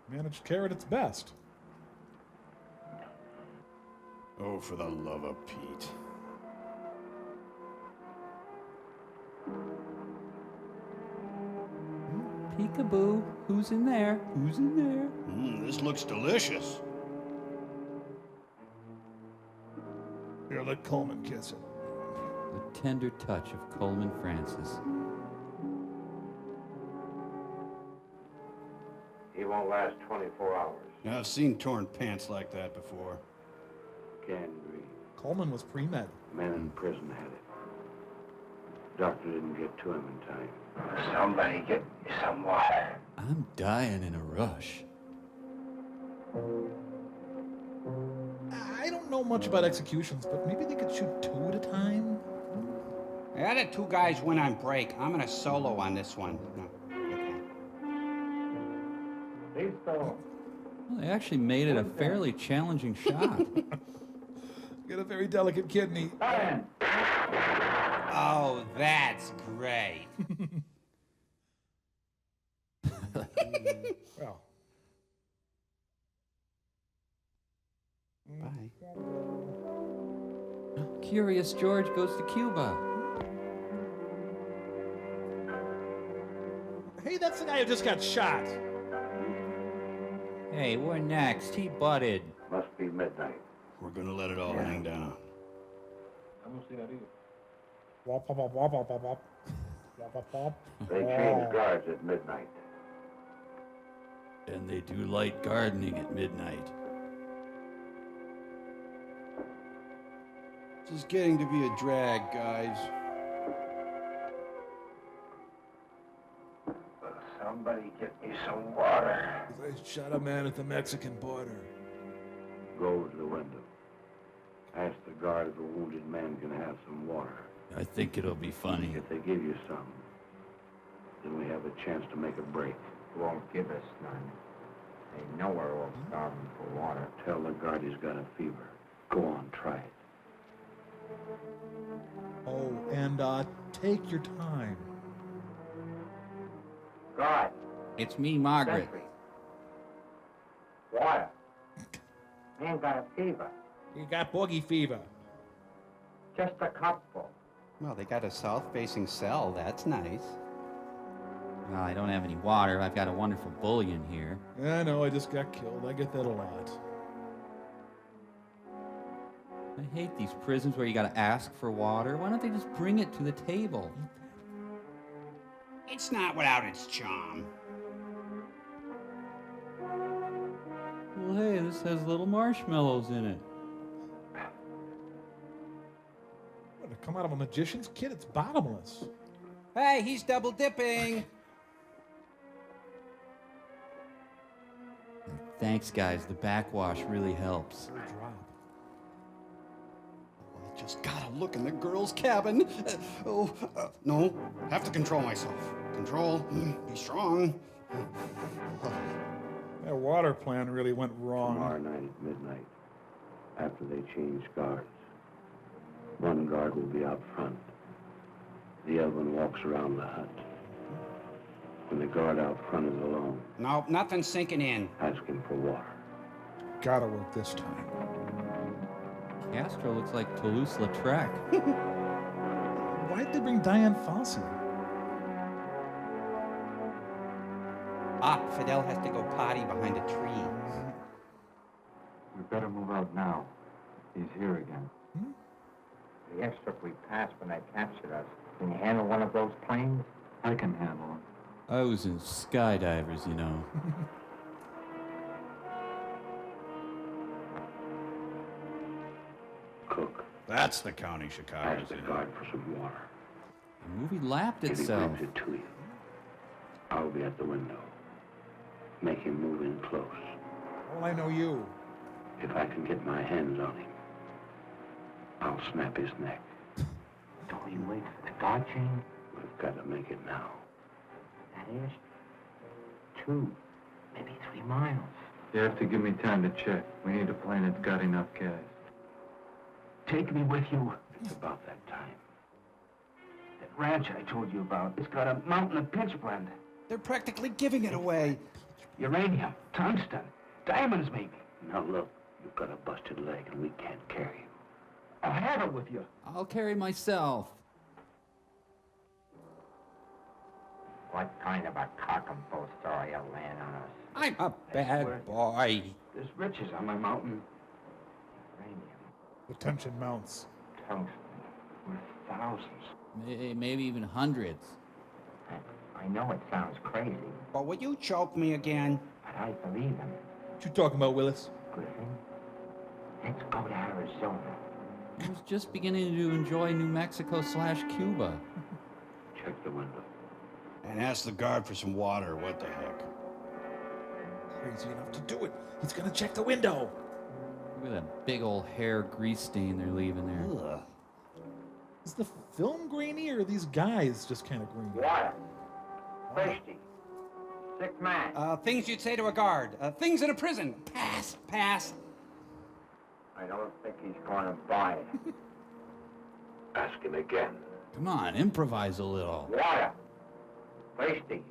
Managed care at its best. Oh, for the love of Pete. Peekaboo. Who's in there? Who's in there? This looks delicious. Here, let Coleman kiss it. The tender touch of Coleman Francis. He won't last 24 hours. I've seen torn pants like that before. Can't breathe. Coleman was pre-med. Men in prison had it. Doctor didn't get to him in time. Somebody get me some water. I'm dying in a rush. I don't know much about executions, but maybe they could shoot two at a time? I had 2 guys went on break. I'm gonna solo on this one. Listo. Well, they actually made it a fairly challenging shot. Get a very delicate kidney. Disparen. Oh, that's great. Well. Bye. Curious George goes to Cuba. Hey, that's the guy who just got shot. Hey, we're next. He butted. Must be midnight. We're gonna let it all hang down. Vamos a ir arriba. Wop, wop, wop, wop, wop, wop, wop. Wop, wop, wop. They change guards at midnight. And they do light gardening at midnight. This is getting to be a drag, guys. Somebody get me some water. They shot a man at the Mexican border. Go over to the window. Ask the guard if a wounded man can have some water. I think it'll be funny. If they give you some, then we have a chance to make a break. Won't give us none. They know we're all starving for water. Tell the guard he's got a fever. Go on, try it. Oh, and take your time. God. It's me, Margaret. Sentry. Water. Man got a fever. You got boogie fever. Just a cupful. Well, they got a south-facing cell. That's nice. Well, I don't have any water. I've got a wonderful bullion here. I know, I just got killed. I get that a lot. I hate these prisons where you gotta ask for water. Why don't they just bring it to the table? It's not without its charm. Well, hey, this has little marshmallows in it. What, to come out of a magician's kit? It's bottomless. Hey, he's double dipping. Thanks, guys. The backwash really helps. Drop. I just gotta look in the girls' cabin. No, have to control myself. Control, be strong. That water plan really went wrong. Tomorrow night at midnight, after they change guards, one guard will be out front. The other one walks around the hut. When the guard out front is alone, No, nothing's sinking in. ask him for water. Gotta work this time. Castro looks like Toulouse-Lautrec. Why'd they bring Diane Fossey? Fidel has to go potty behind a tree. We better move out now. He's here again. The airstrip we passed when they captured us. Can you handle one of those planes? I can handle him. I was in skydivers, you know. Cook, That's the county Chicago's ask the in. guard for some water. The movie lapped If he itself. brings it to you, I'll be at the window. Make him move in close. Well, I know you. If I can get my hands on him, I'll snap his neck. Don't you wait for the guard chain? We've got to make it now. That is 2, maybe 3 miles. You have to give me time to check. We need a plane that's got enough gas. Take me with you. It's about that time. That ranch I told you about, it's got a mountain of pitch blende. They're practically giving it away. Uranium, tungsten, diamonds maybe. Now look, you've got a busted leg and we can't carry you. I'll have it with you. I'll carry myself. What kind of a cock and bull story you'll land on us? I'm a bad boy. There's riches on my mountain. Uranium, The tension mounts. tungsten, worth thousands. Maybe even hundreds. I know it sounds crazy, But will you choke me again? but I believe him. What you talking about, Willis? Griffin, let's go to Arizona. I was just beginning to enjoy New Mexico/Cuba. Check the window. And ask the guard for some water. What the heck? Crazy enough to do it. He's gonna check the window. Look at that big old hair grease stain they're leaving there. Ugh. Is the film grainy or are these guys just kind of green? Water. Thirsty. Sick man. Things you'd say to a guard. Things in a prison. Pass, pass. I don't think he's going to buy it. Ask him again. Come on, improvise a little. Water. Thirsty.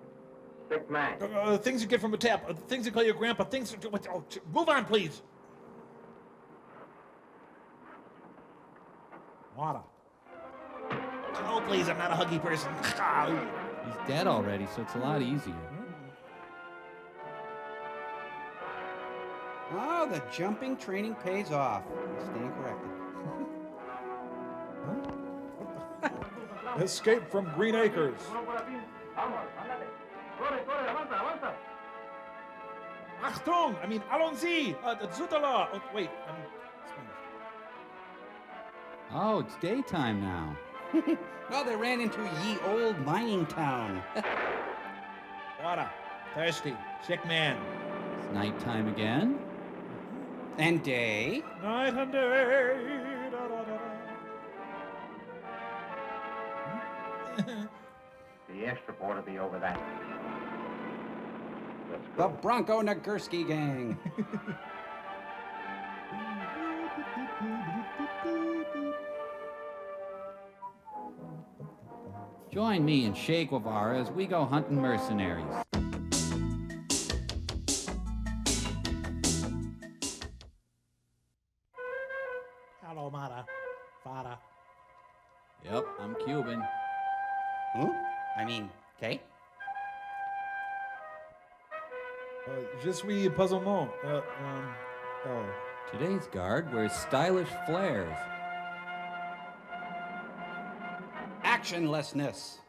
Sick man. Things you get from a tap. Things you call your grandpa. Things. Oh, move on, please. Water. Oh, please, I'm not a huggy person. He's dead already, so it's a lot easier. Oh, the jumping training pays off. Staying corrected. Escape from Green Acres. Achtung! I mean, allons-y! Zutala! Oh, wait, I'm Spanish. Oh, it's daytime now. Well, they ran into ye old mining town. Water. Thirsty. Sick man. It's nighttime again. And day. Night and day. The airstrip ought to be over that. Let's The go. Bronco Nagurski gang. Join me and Che Guevara as we go hunting mercenaries. Hello, Mara. Fada. Yep, I'm Cuban. Huh? I mean, okay. Je suis pas un mot. Oh. Today's guard wears stylish flares. Actionlessness.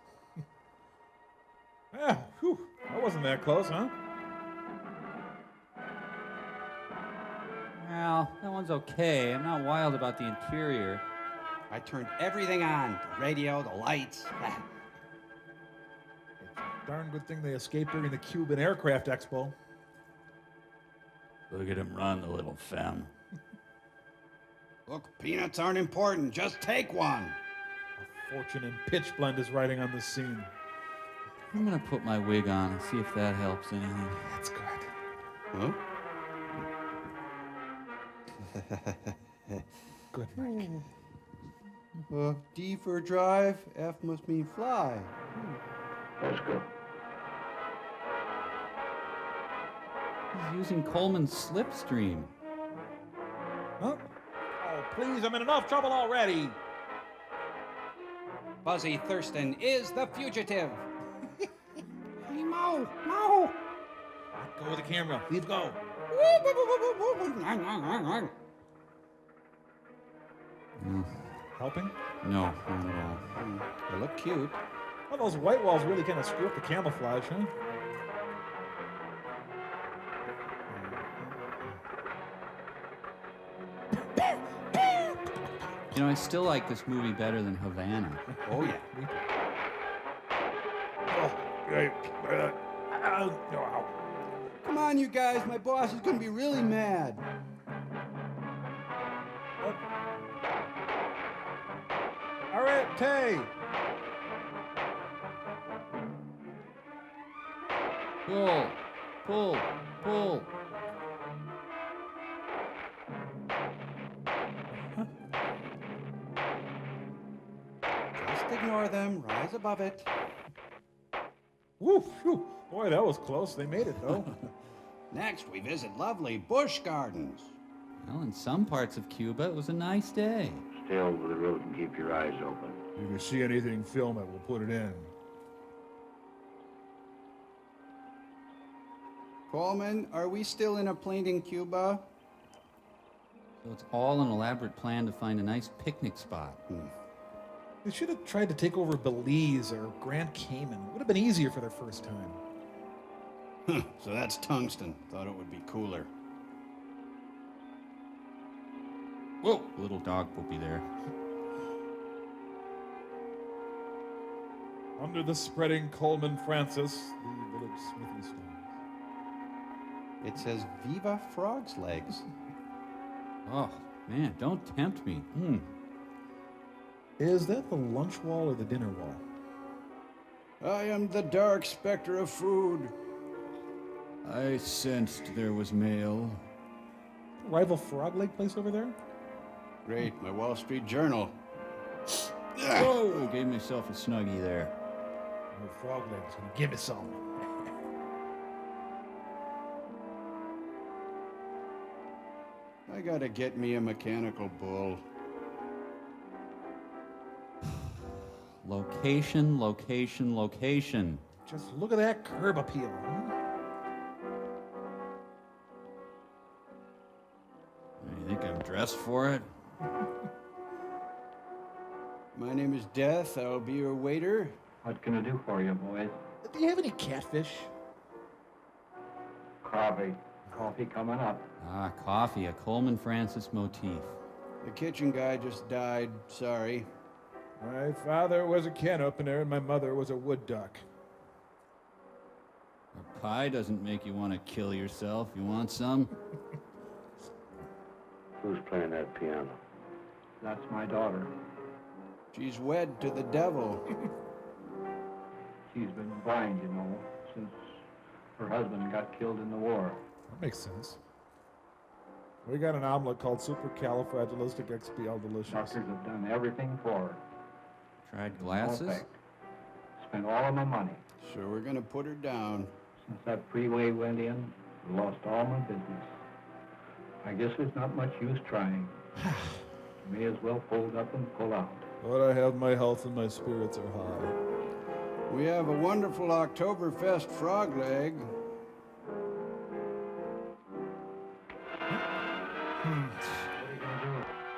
Ah, whew. That wasn't that close, huh? Well, that one's okay. I'm not wild about the interior. I turned everything on. The radio, the lights. Darn good thing they escaped during the Cuban Aircraft Expo. Look at him run, the little femme. Look, peanuts aren't important. Just take one. A fortune in pitch blend is riding on the scene. I'm gonna put my wig on and see if that helps anything. That's good. Huh? Good, Mike. D for drive, F must mean fly. Let's go. He's using Coleman's slipstream. Huh? Oh, please, I'm in enough trouble already. Buzzy Thurston is the fugitive. Hey, Mo! Mo! Let go of the camera. Leave go. Helping? No, not at all. They look cute. Well, those white walls really kind of screw up the camouflage, huh? You know, I still like this movie better than Havana. Oh, yeah. Come on, you guys. My boss is going to be really mad. All right, Tay. Pull, pull, pull. Just ignore them. Rise above it. Woo, phew. Boy, that was close. They made it, though. Next, we visit lovely bush gardens. Well, in some parts of Cuba, it was a nice day. Stay over the road and keep your eyes open. If you see anything, film it. We'll put it in. Coleman, are we still in a plane in Cuba? So it's all an elaborate plan to find a nice picnic spot. They should have tried to take over Belize or Grand Cayman. It would have been easier for their first time. So that's tungsten. Thought it would be cooler. Whoa, little dog poopy there. Under the spreading Coleman Francis, the village smithy stones. It says Viva Frog's Legs. Oh, man, don't tempt me. Is that the lunch wall or the dinner wall? I am the dark specter of food. I sensed there was mail. Rival frog leg place over there? Great, my Wall Street Journal. Whoa, gave myself a snuggie there. No frog legs, gonna give me some. I gotta get me a mechanical bull. Location, location, location. Just look at that curb appeal. You think I'm dressed for it? My name is Death. I'll be your waiter. What can I do for you, boys? Do you have any catfish? Coffee. Coffee coming up. Ah, coffee, a Coleman Francis motif. The kitchen guy just died. Sorry. My father was a can opener and my mother was a wood duck. A pie doesn't make you want to kill yourself. You want some? Who's playing that piano? That's my daughter. She's wed to the devil. She's been blind, you know, since her husband got killed in the war. That makes sense. We got an omelet called supercalifragilisticexpialidocious. Doctors have done everything for her. Tried glasses? No effect. Spent all of my money. So we're gonna put her down. Since that freeway went in, I lost all my business. I guess there's not much use trying. May as well fold up and pull out. But I have my health and my spirits are high. We have a wonderful Oktoberfest frog leg.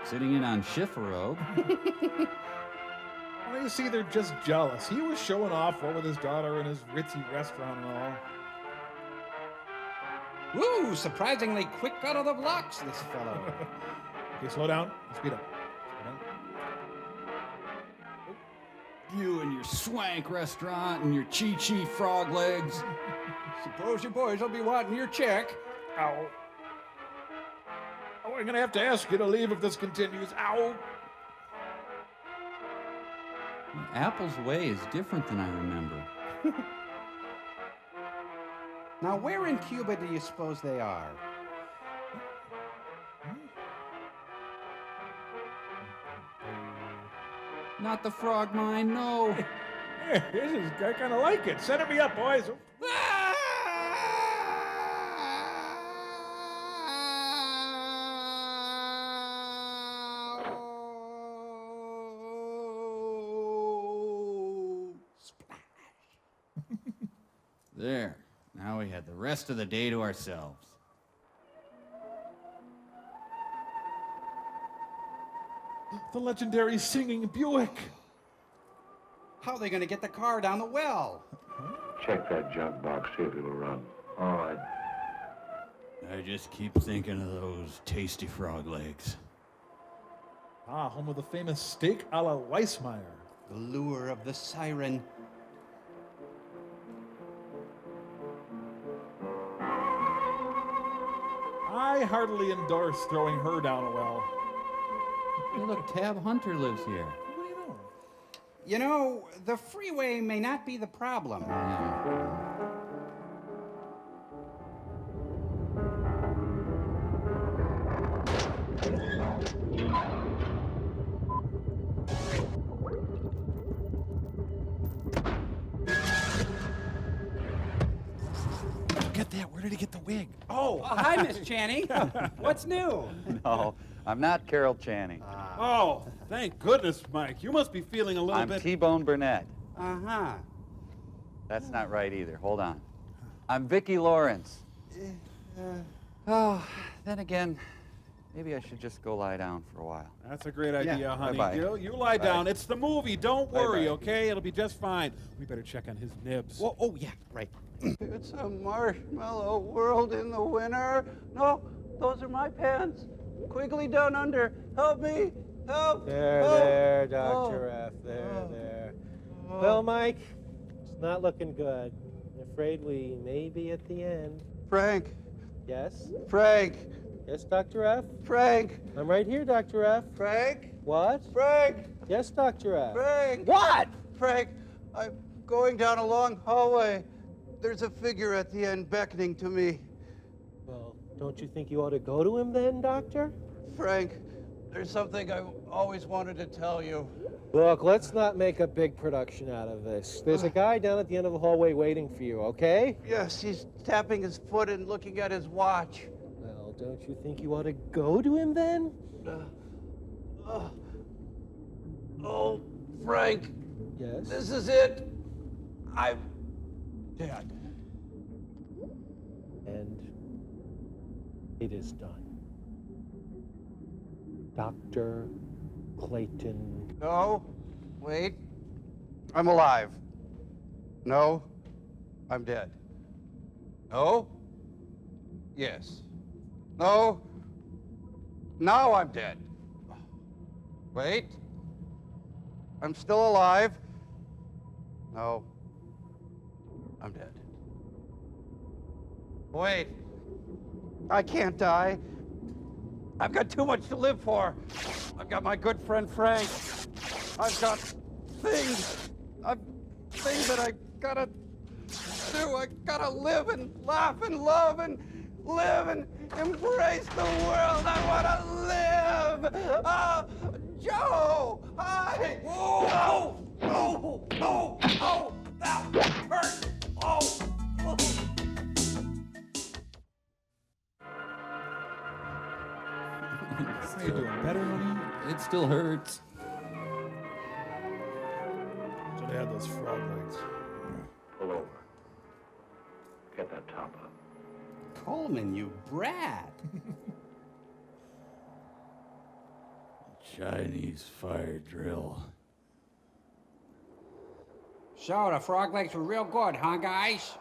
Sitting in on Schifferobe. Well, you see, they're just jealous. He was showing off what with his daughter in his ritzy restaurant and all. Woo! Surprisingly quick out of the blocks, this fellow. Okay, slow down. Speed up. You and your swank restaurant and your chi-chi frog legs. Suppose you boys will be wanting your check. Ow. Oh, I'm gonna have to ask you to leave if this continues. Ow! Apple's way is different than I remember. Now, where in Cuba do you suppose they are? Not the frog mine, no. I kind of like it. Set me up, boys. There. Now we had the rest of the day to ourselves. The legendary singing Buick. How are they gonna get the car down the well? Check that junk box, see if it'll run. All right. I just keep thinking of those tasty frog legs. Ah, home of the famous steak a la Weissmeyer. The lure of the siren. I heartily endorse throwing her down a well. Hey, look, Tab Hunter lives here. What do you know? You know, the freeway may not be the problem. Get that. Where did he get the wig? Oh, hi, Miss Channing. What's new? No, I'm not Carol Channing. Oh, thank goodness, Mike. You must be feeling a little I'm bit... T-Bone Burnett. Uh-huh. That's not right either. Hold on. I'm Vicki Lawrence. Oh, then again, maybe I should just go lie down for a while. That's a great idea, honey. Bye-bye. You lie down. It's the movie. Don't worry, Bye-bye. okay? It'll be just fine. We better check on his nibs. Well, oh, yeah, right. It's a marshmallow world in the winter. No, those are my pants. Quigley down under. Help me. Help. There, Dr. F. There. Well, Mike, it's not looking good. I'm afraid we may be at the end. Frank. Yes? Frank. Yes, Dr. F? Frank. I'm right here, Dr. F. Frank. What? Frank. Yes, Dr. F. Frank. What? Frank, I'm going down a long hallway. There's a figure at the end beckoning to me. Well, don't you think you ought to go to him then, Doctor? Frank, there's something I always wanted to tell you. Look, let's not make a big production out of this. There's a guy down at the end of the hallway waiting for you, okay? Yes, he's tapping his foot and looking at his watch. Well, don't you think you ought to go to him then? Oh, Frank. Yes? This is it. I'm dead. And it is done. Dr. Clayton. No, wait. I'm alive. No, I'm dead. No. Yes. No. Now I'm dead. Wait. I'm still alive. No. I'm dead. Wait. I can't die. I've got too much to live for. I've got my good friend Frank. I've got things. Things that I gotta do. I gotta live and laugh and love and live and embrace the world. I wanna live. Joe! Hi! Oh! Oh! Oh! Oh! That hurt! Oh! How you doing? Better, honey? It still hurts. So they had those frog legs. Pull over. Get that top up. Coleman, you brat. Chinese fire drill. So, the frog legs were real good, huh, guys?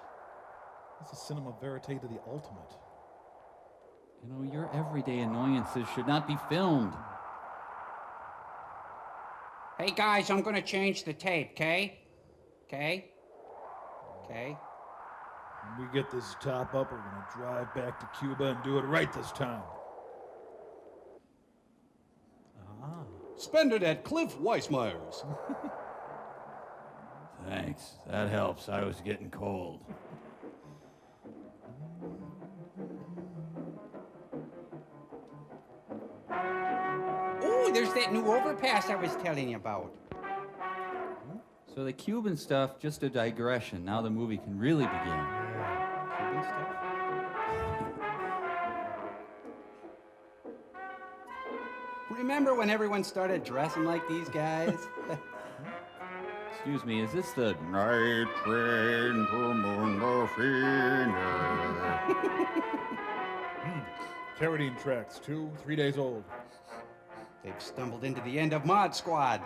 This is cinema verite to the ultimate. You know, your everyday annoyances should not be filmed. Hey, guys, I'm gonna change the tape, okay? Okay? Okay? When we get this top up, we're gonna drive back to Cuba and do it right this time. Spend it at Cliff Weissmeyer's. Thanks. That helps. I was getting cold. Ooh, there's that new overpass I was telling you about. So the Cuban stuff, just a digression. Now the movie can really begin. Cuban stuff? Remember when everyone started dressing like these guys? Excuse me, is this the night train to Mundofino? Carradine tracks, 2-3 days old. They've stumbled into the end of Mod Squad.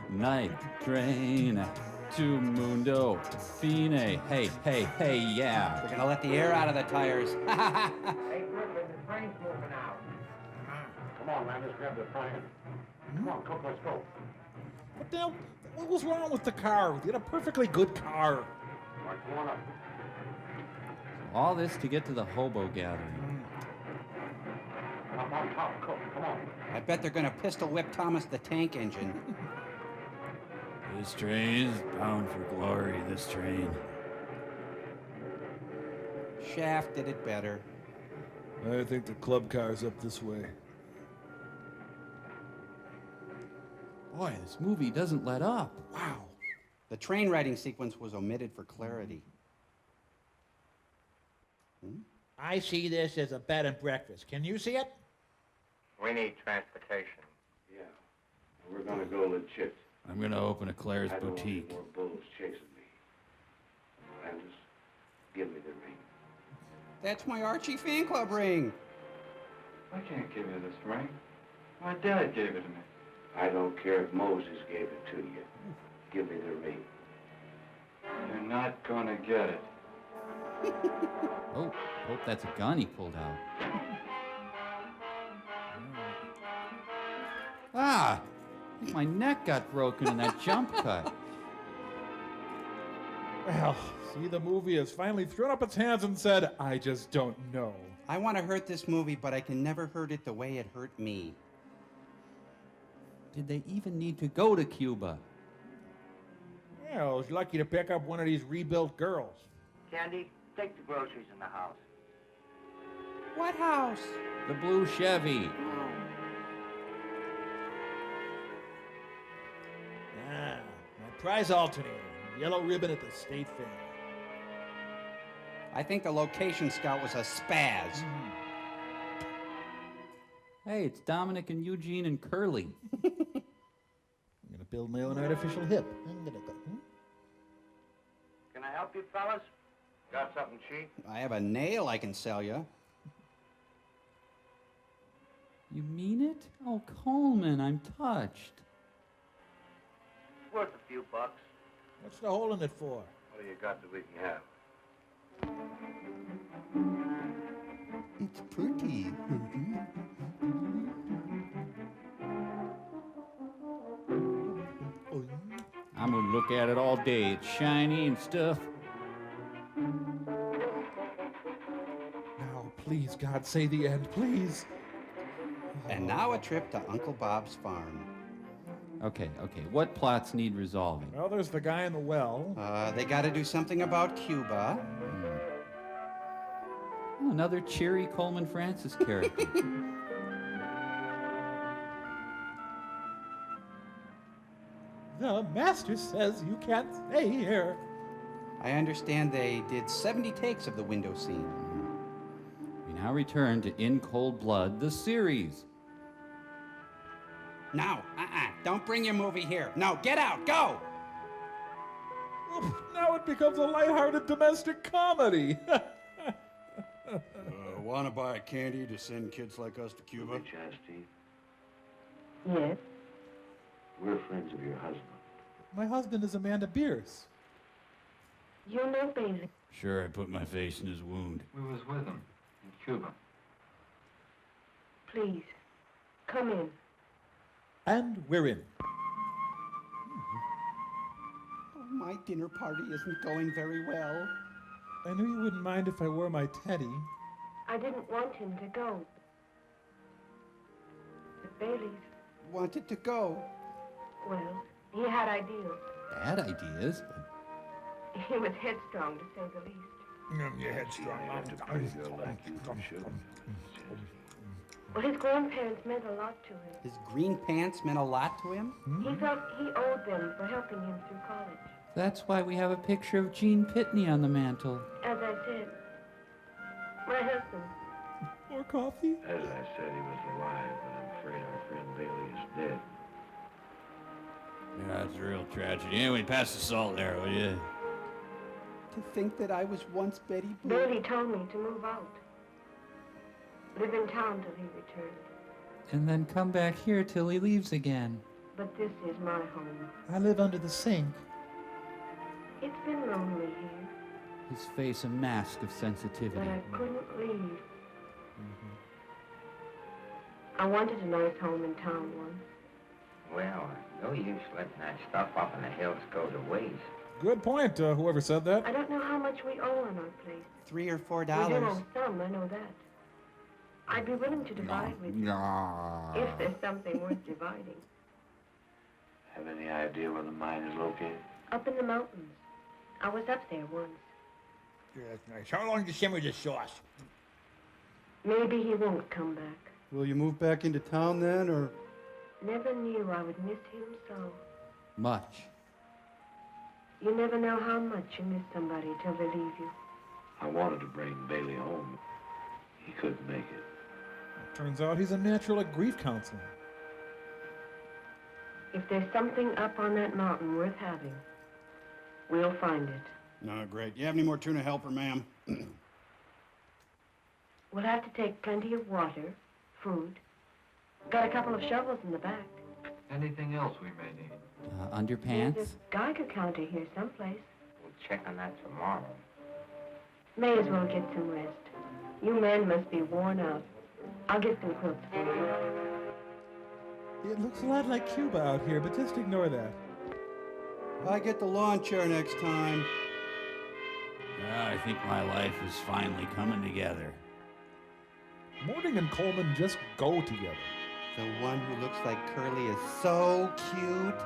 Night train to Mundo Fine. Hey, hey, hey, yeah. They're gonna let the air out of the tires. Hey, Griffin, the train's moving out. Come on, man, let's grab the front end. Come on, Cook, let's go. What the hell? What was wrong with the car? We had a perfectly good car. All right, come on up. All this to get to the hobo gathering. Up on top, Cook, come on. I bet they're gonna pistol whip Thomas the Tank Engine. This train is bound for glory, this train. Shaft did it better. I think the club car's up this way. Boy, this movie doesn't let up. Wow. The train riding sequence was omitted for clarity. I see this as a bed and breakfast. Can you see it? We need transportation. Yeah. We're gonna go legit. I'm gonna open a Claire's I don't boutique. want more bulls chasing me. Landis, give me the ring. That's my Archie fan club ring. I can't give you this ring. My dad gave it to me. I don't care if Moses gave it to you. Give me the ring. You're not gonna get it. Oh, hope that's a gun he pulled out. Ah! I think my neck got broken in that jump cut. Well, see, the movie has finally thrown up its hands and said, I just don't know. I want to hurt this movie, but I can never hurt it the way it hurt me. Did they even need to go to Cuba? Well, I was lucky to pick up one of these rebuilt girls. Candy, take the groceries in the house. What house? The blue Chevy. Ah, my prize alternator. Yellow ribbon at the state fair. I think the location scout was a spaz. Hey, it's Dominic and Eugene and Curly. I'm gonna build my own artificial hip. I'm gonna go. Can I help you, fellas? Got something cheap? I have a nail I can sell you. You mean it? Oh, Coleman, I'm touched. Worth a few bucks. What's the hole in it for? What do you got that we can have? It's pretty. I'm gonna look at it all day. It's shiny and stuff. Now, please, God, say the end, please. And now a trip to Uncle Bob's farm. Okay. What plots need resolving? Well, there's the guy in the well. They got to do something about Cuba. Oh, another cheery Coleman Francis character. The master says you can't stay here. I understand they did 70 takes of the window scene. We now return to In Cold Blood, the series. No, don't bring your movie here. No, get out, go! Now it becomes a lighthearted domestic comedy. Want to buy candy to send kids like us to Cuba? Chastity, Yes. we're friends of your husband. My husband is Amanda Bierce. You know Bailey. Sure, I put my face in his wound. We was with him in Cuba. Please, come in. And we're in. Oh, my dinner party isn't going very well. I knew you wouldn't mind if I wore my teddy. I didn't want him to go. But Bailey's, Wanted to go. well, he had ideals. Bad ideas. He was headstrong, to say the least. You're headstrong. Well, his grandparents meant a lot to him. His green pants meant a lot to him? He felt he owed them for helping him through college. That's why we have a picture of Gene Pitney on the mantle. As I said, my husband. More coffee? As I said, he was alive, but I'm afraid our friend Bailey is dead. Yeah, it's a real tragedy. Anyway, pass the salt there, will you? To think that I was once Betty Blue. Bailey told me to move out. Live in town till he returned. And then come back here till he leaves again. But this is my home. I live under the sink. It's been lonely here, His face a mask of but sensitivity. I couldn't leave. I wanted a nice home in town once. Well, no use letting that stuff up in the hills go to waste. Good point, whoever said that. I don't know how much we owe on our place. $3 or We do $4. owe some, I know that. I'd be willing to divide with you, if there's something worth dividing. Have any idea where the mine is located? Up in the mountains. I was up there once. Yeah, that's nice. How long to simmer the sauce? Maybe he won't come back. Will you move back into town then, or? Never knew I would miss him so. Much. You never know how much you miss somebody till they leave you. I wanted to bring Bailey home. He couldn't make it. Turns out he's a natural at grief counseling. If there's something up on that mountain worth having, we'll find it. No, great. You have any more tuna helper, ma'am? We'll have to take plenty of water, food. Got a couple of shovels in the back. Anything else we may need? Underpants? There's a Geiger counter here someplace. We'll check on that tomorrow. May as well get some rest. You men must be worn out. I'll get some quilts for you. It looks a lot like Cuba out here, but just ignore that. I get the lawn chair next time. I think my life is finally coming together. Morning and Coleman just go together. The one who looks like Curly is so cute.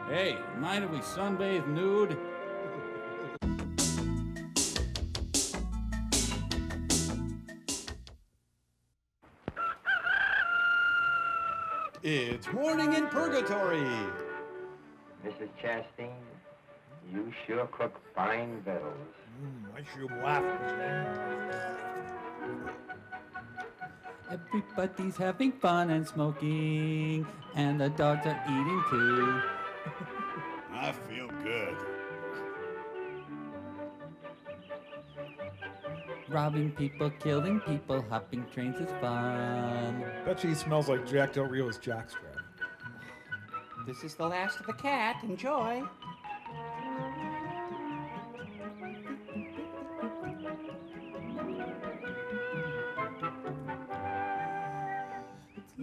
Hey, mind if we sunbathe nude? It's morning in purgatory. Mrs. Chastain, you sure cook fine victuals. Mushroom waffles. Everybody's having fun and smoking, and the dogs are eating too. I feel good. Robbing people, killing people, hopping trains is fun. Bet she smells like Jack Del Rio's jockstrap. This is the last of the cat. Enjoy.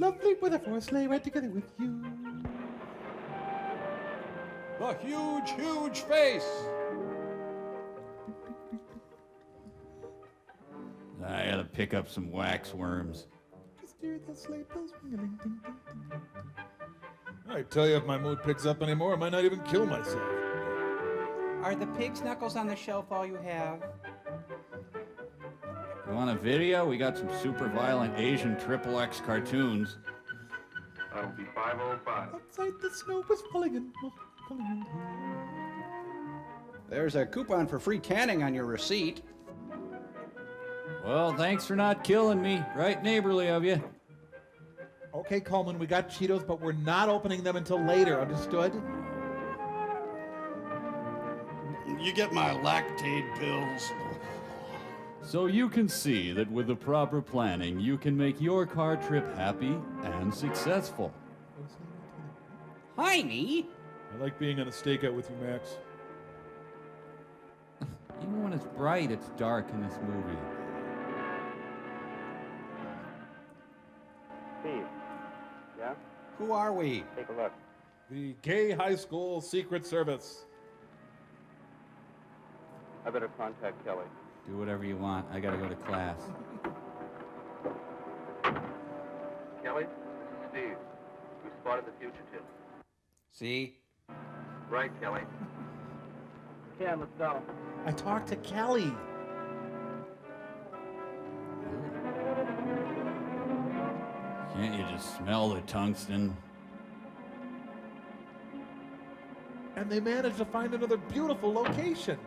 Lovely weather for a sleigh ride together with you. The huge, huge face. I gotta pick up some wax worms. Just hear the sleigh bells ring-a-ling, ding, ding, ding. I tell you, if my mood picks up anymore, I might not even kill myself. Are the pig's knuckles on the shelf all you have? You want a video? We got some super violent Asian XXX cartoons. That'll be 5:05. Outside the snow was falling and falling and There's a coupon for free tanning on your receipt. Well, thanks for not killing me. Right neighborly of you. Okay, Coleman, we got Cheetos, but we're not opening them until later, understood? You get my lactate pills. So you can see that with the proper planning, you can make your car trip happy and successful. Heiny? I like being on a stakeout with you, Max. Even when it's bright, it's dark in this movie. Steve. Yeah? Who are we? Take a look. The Gay High School Secret Service. I better contact Kelly. Do whatever you want. I gotta go to class. Kelly, this is Steve. We spotted the fugitive. See? Right, Kelly. Ken, let's go. I talked to Kelly. Can't you just smell the tungsten? And they managed to find another beautiful location.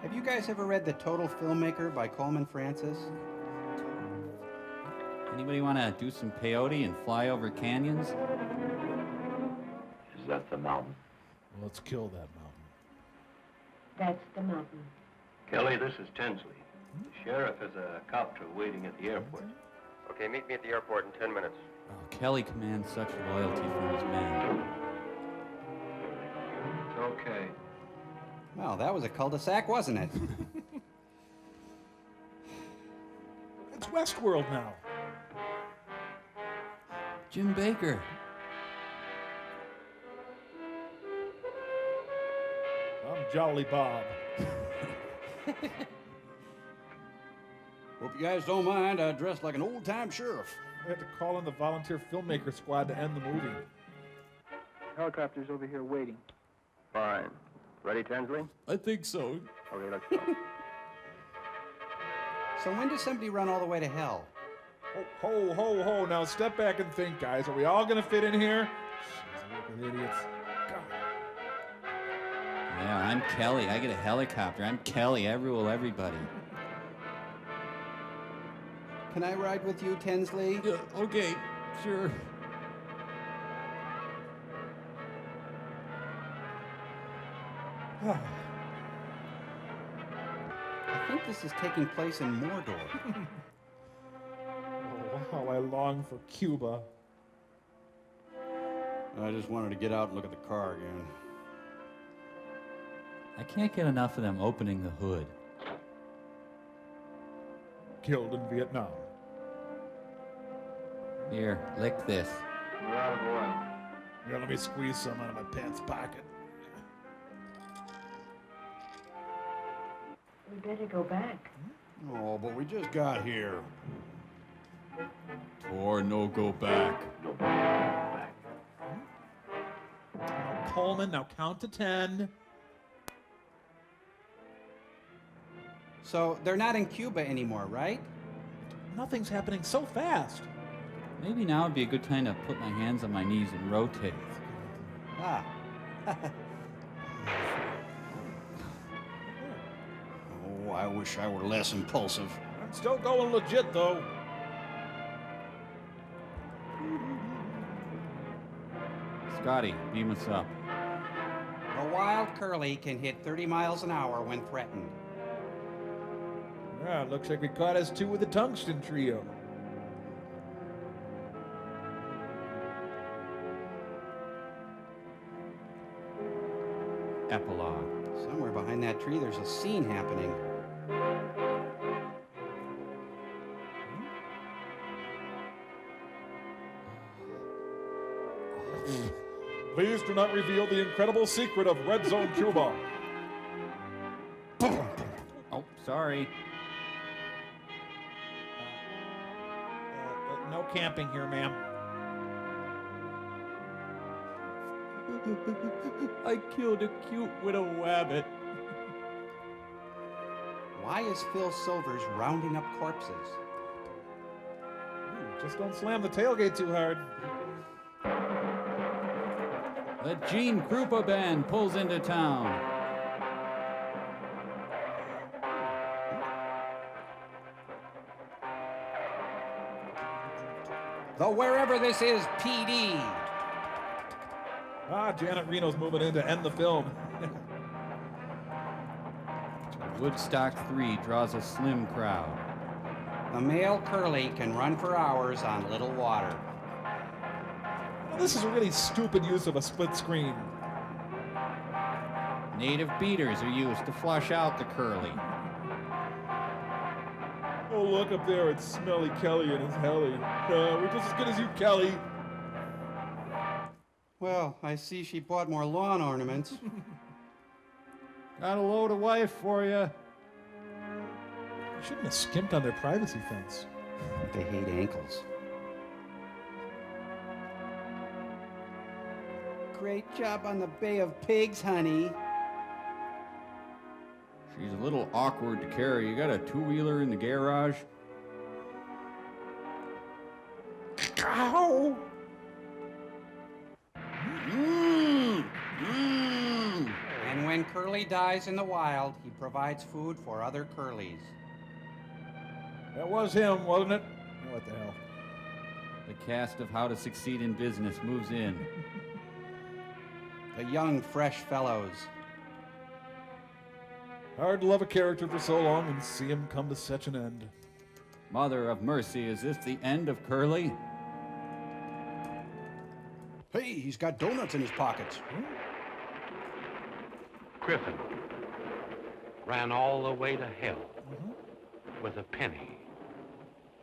Have you guys ever read The Total Filmmaker by Coleman Francis? Anybody want to do some peyote and fly over canyons? Is that the mountain? Let's kill that mountain. That's the mountain. Kelly, this is Tinsley. The sheriff has a copter waiting at the airport. Okay, meet me at the airport in 10 minutes. Oh, Kelly commands such loyalty from his men. It's okay. Well, that was a cul-de-sac, wasn't it? It's Westworld now. Jim Baker. I'm Jolly Bob. Hope you guys don't mind. I dress like an old-time sheriff. I had to call in the volunteer filmmaker squad to end the movie. Helicopter's over here waiting. Fine. Ready, Tinsley? I think so. Okay, let's go. So when does somebody run all the way to hell? Ho, ho, ho. Now step back and think, guys. Are we all going to fit in here? Jeez, we're idiots. Yeah, I'm Kelly. I get a helicopter. I'm Kelly. I rule everybody. Can I ride with you, Tinsley? Yeah, okay, sure. I think this is taking place in Mordor. Oh, how I long for Cuba. I just wanted to get out and look at the car again. I can't get enough of them opening the hood. Killed in Vietnam. Here, lick this. We're out of oil. Here, let me squeeze some out of my pants pocket. We better go back. Oh, but we just got here. Or no go back. Now, Coleman, now count to 10. So they're not in Cuba anymore, right? Nothing's happening so fast. Maybe now would be a good time to put my hands on my knees and rotate. Ah. Oh, I wish I were less impulsive. I'm still going legit, though. Scotty, beam us up. A wild curly can hit 30 miles an hour when threatened. Ah, looks like we caught us two with the tungsten trio. Epilogue. Somewhere behind that tree, there's a scene happening. Please do not reveal the incredible secret of Red Zone Cuba. Oh, sorry. No camping here, ma'am. I killed a cute widow wabbit. Why is Phil Silvers rounding up corpses? Just don't slam the tailgate too hard. The Gene Krupa Band pulls into town. The Wherever This Is PD. Janet Reno's moving in to end the film. Woodstock 3 draws a slim crowd. The male Curly can run for hours on little water. This is a really stupid use of a split screen. Native beaters are used to flush out the curly. Oh, look up there, it's Smelly Kelly and his Helly. We're just as good as you, Kelly. Well, I see she bought more lawn ornaments. Got a load of wife for you. You shouldn't have skimped on their privacy fence. They hate ankles. Great job on the Bay of Pigs, honey. She's a little awkward to carry. You got a two-wheeler in the garage? Ow! And when Curly dies in the wild, he provides food for other Curlies. That was him, wasn't it? What the hell? The cast of How to Succeed in Business moves in. The young, fresh fellows. Hard to love a character for so long and see him come to such an end. Mother of mercy, is this the end of Curly? Hey, he's got donuts in his pockets. Griffin ran all the way to hell with a penny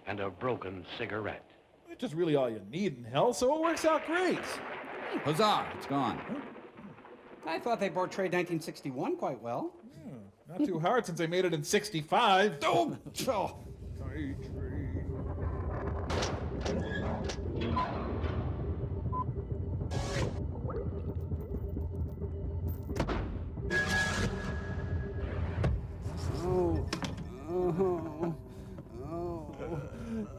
and a broken cigarette. It's just really all you need in hell, so it works out great. Huzzah, it's gone. I thought they portrayed 1961 quite well. Not too hard since they made it in 65. Oh!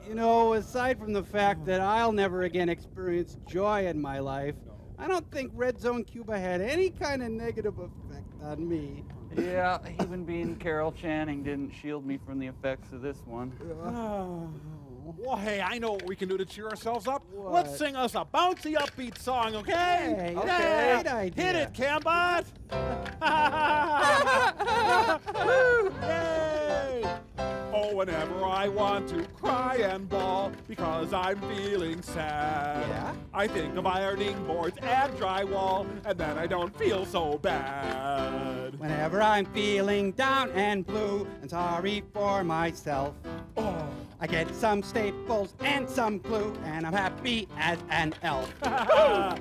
You know, aside from the fact that I'll never again experience joy in my life, I don't think Red Zone Cuba had any kind of negative effect on me. Yeah, even being Carol Channing didn't shield me from the effects of this one. Well, hey, I know what we can do to cheer ourselves up. What? Let's sing us a bouncy, upbeat song, okay? Hey, Yeah. great idea. Hit it, Cambot! Yay! Oh, whenever I want to cry and bawl because I'm feeling sad, I think of ironing boards and drywall, and then I don't feel so bad. Whenever I'm feeling down and blue and sorry for myself, I get some staples and some glue, and I'm happy as an elf.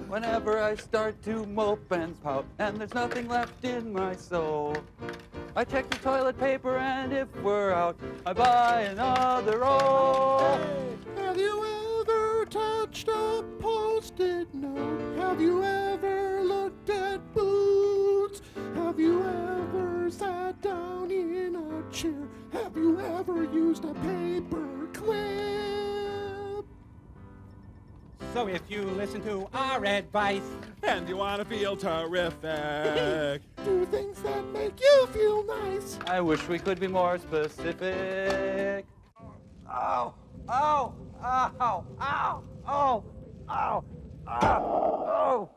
Whenever I start to mope and pout, and there's nothing left in my soul, I check the toilet paper, and if we're out, I buy another roll. Have you ever touched a post-it note? Have you ever looked at boots? Have you ever sat down in a chair? Have you ever used a paper clip? So if you listen to our advice and you want to feel terrific, do things that make you feel nice. I wish we could be more specific. Ow! Ow! Ow! Ow! Ow! Ow! Ow!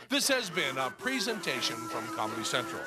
This has been a presentation from Comedy Central.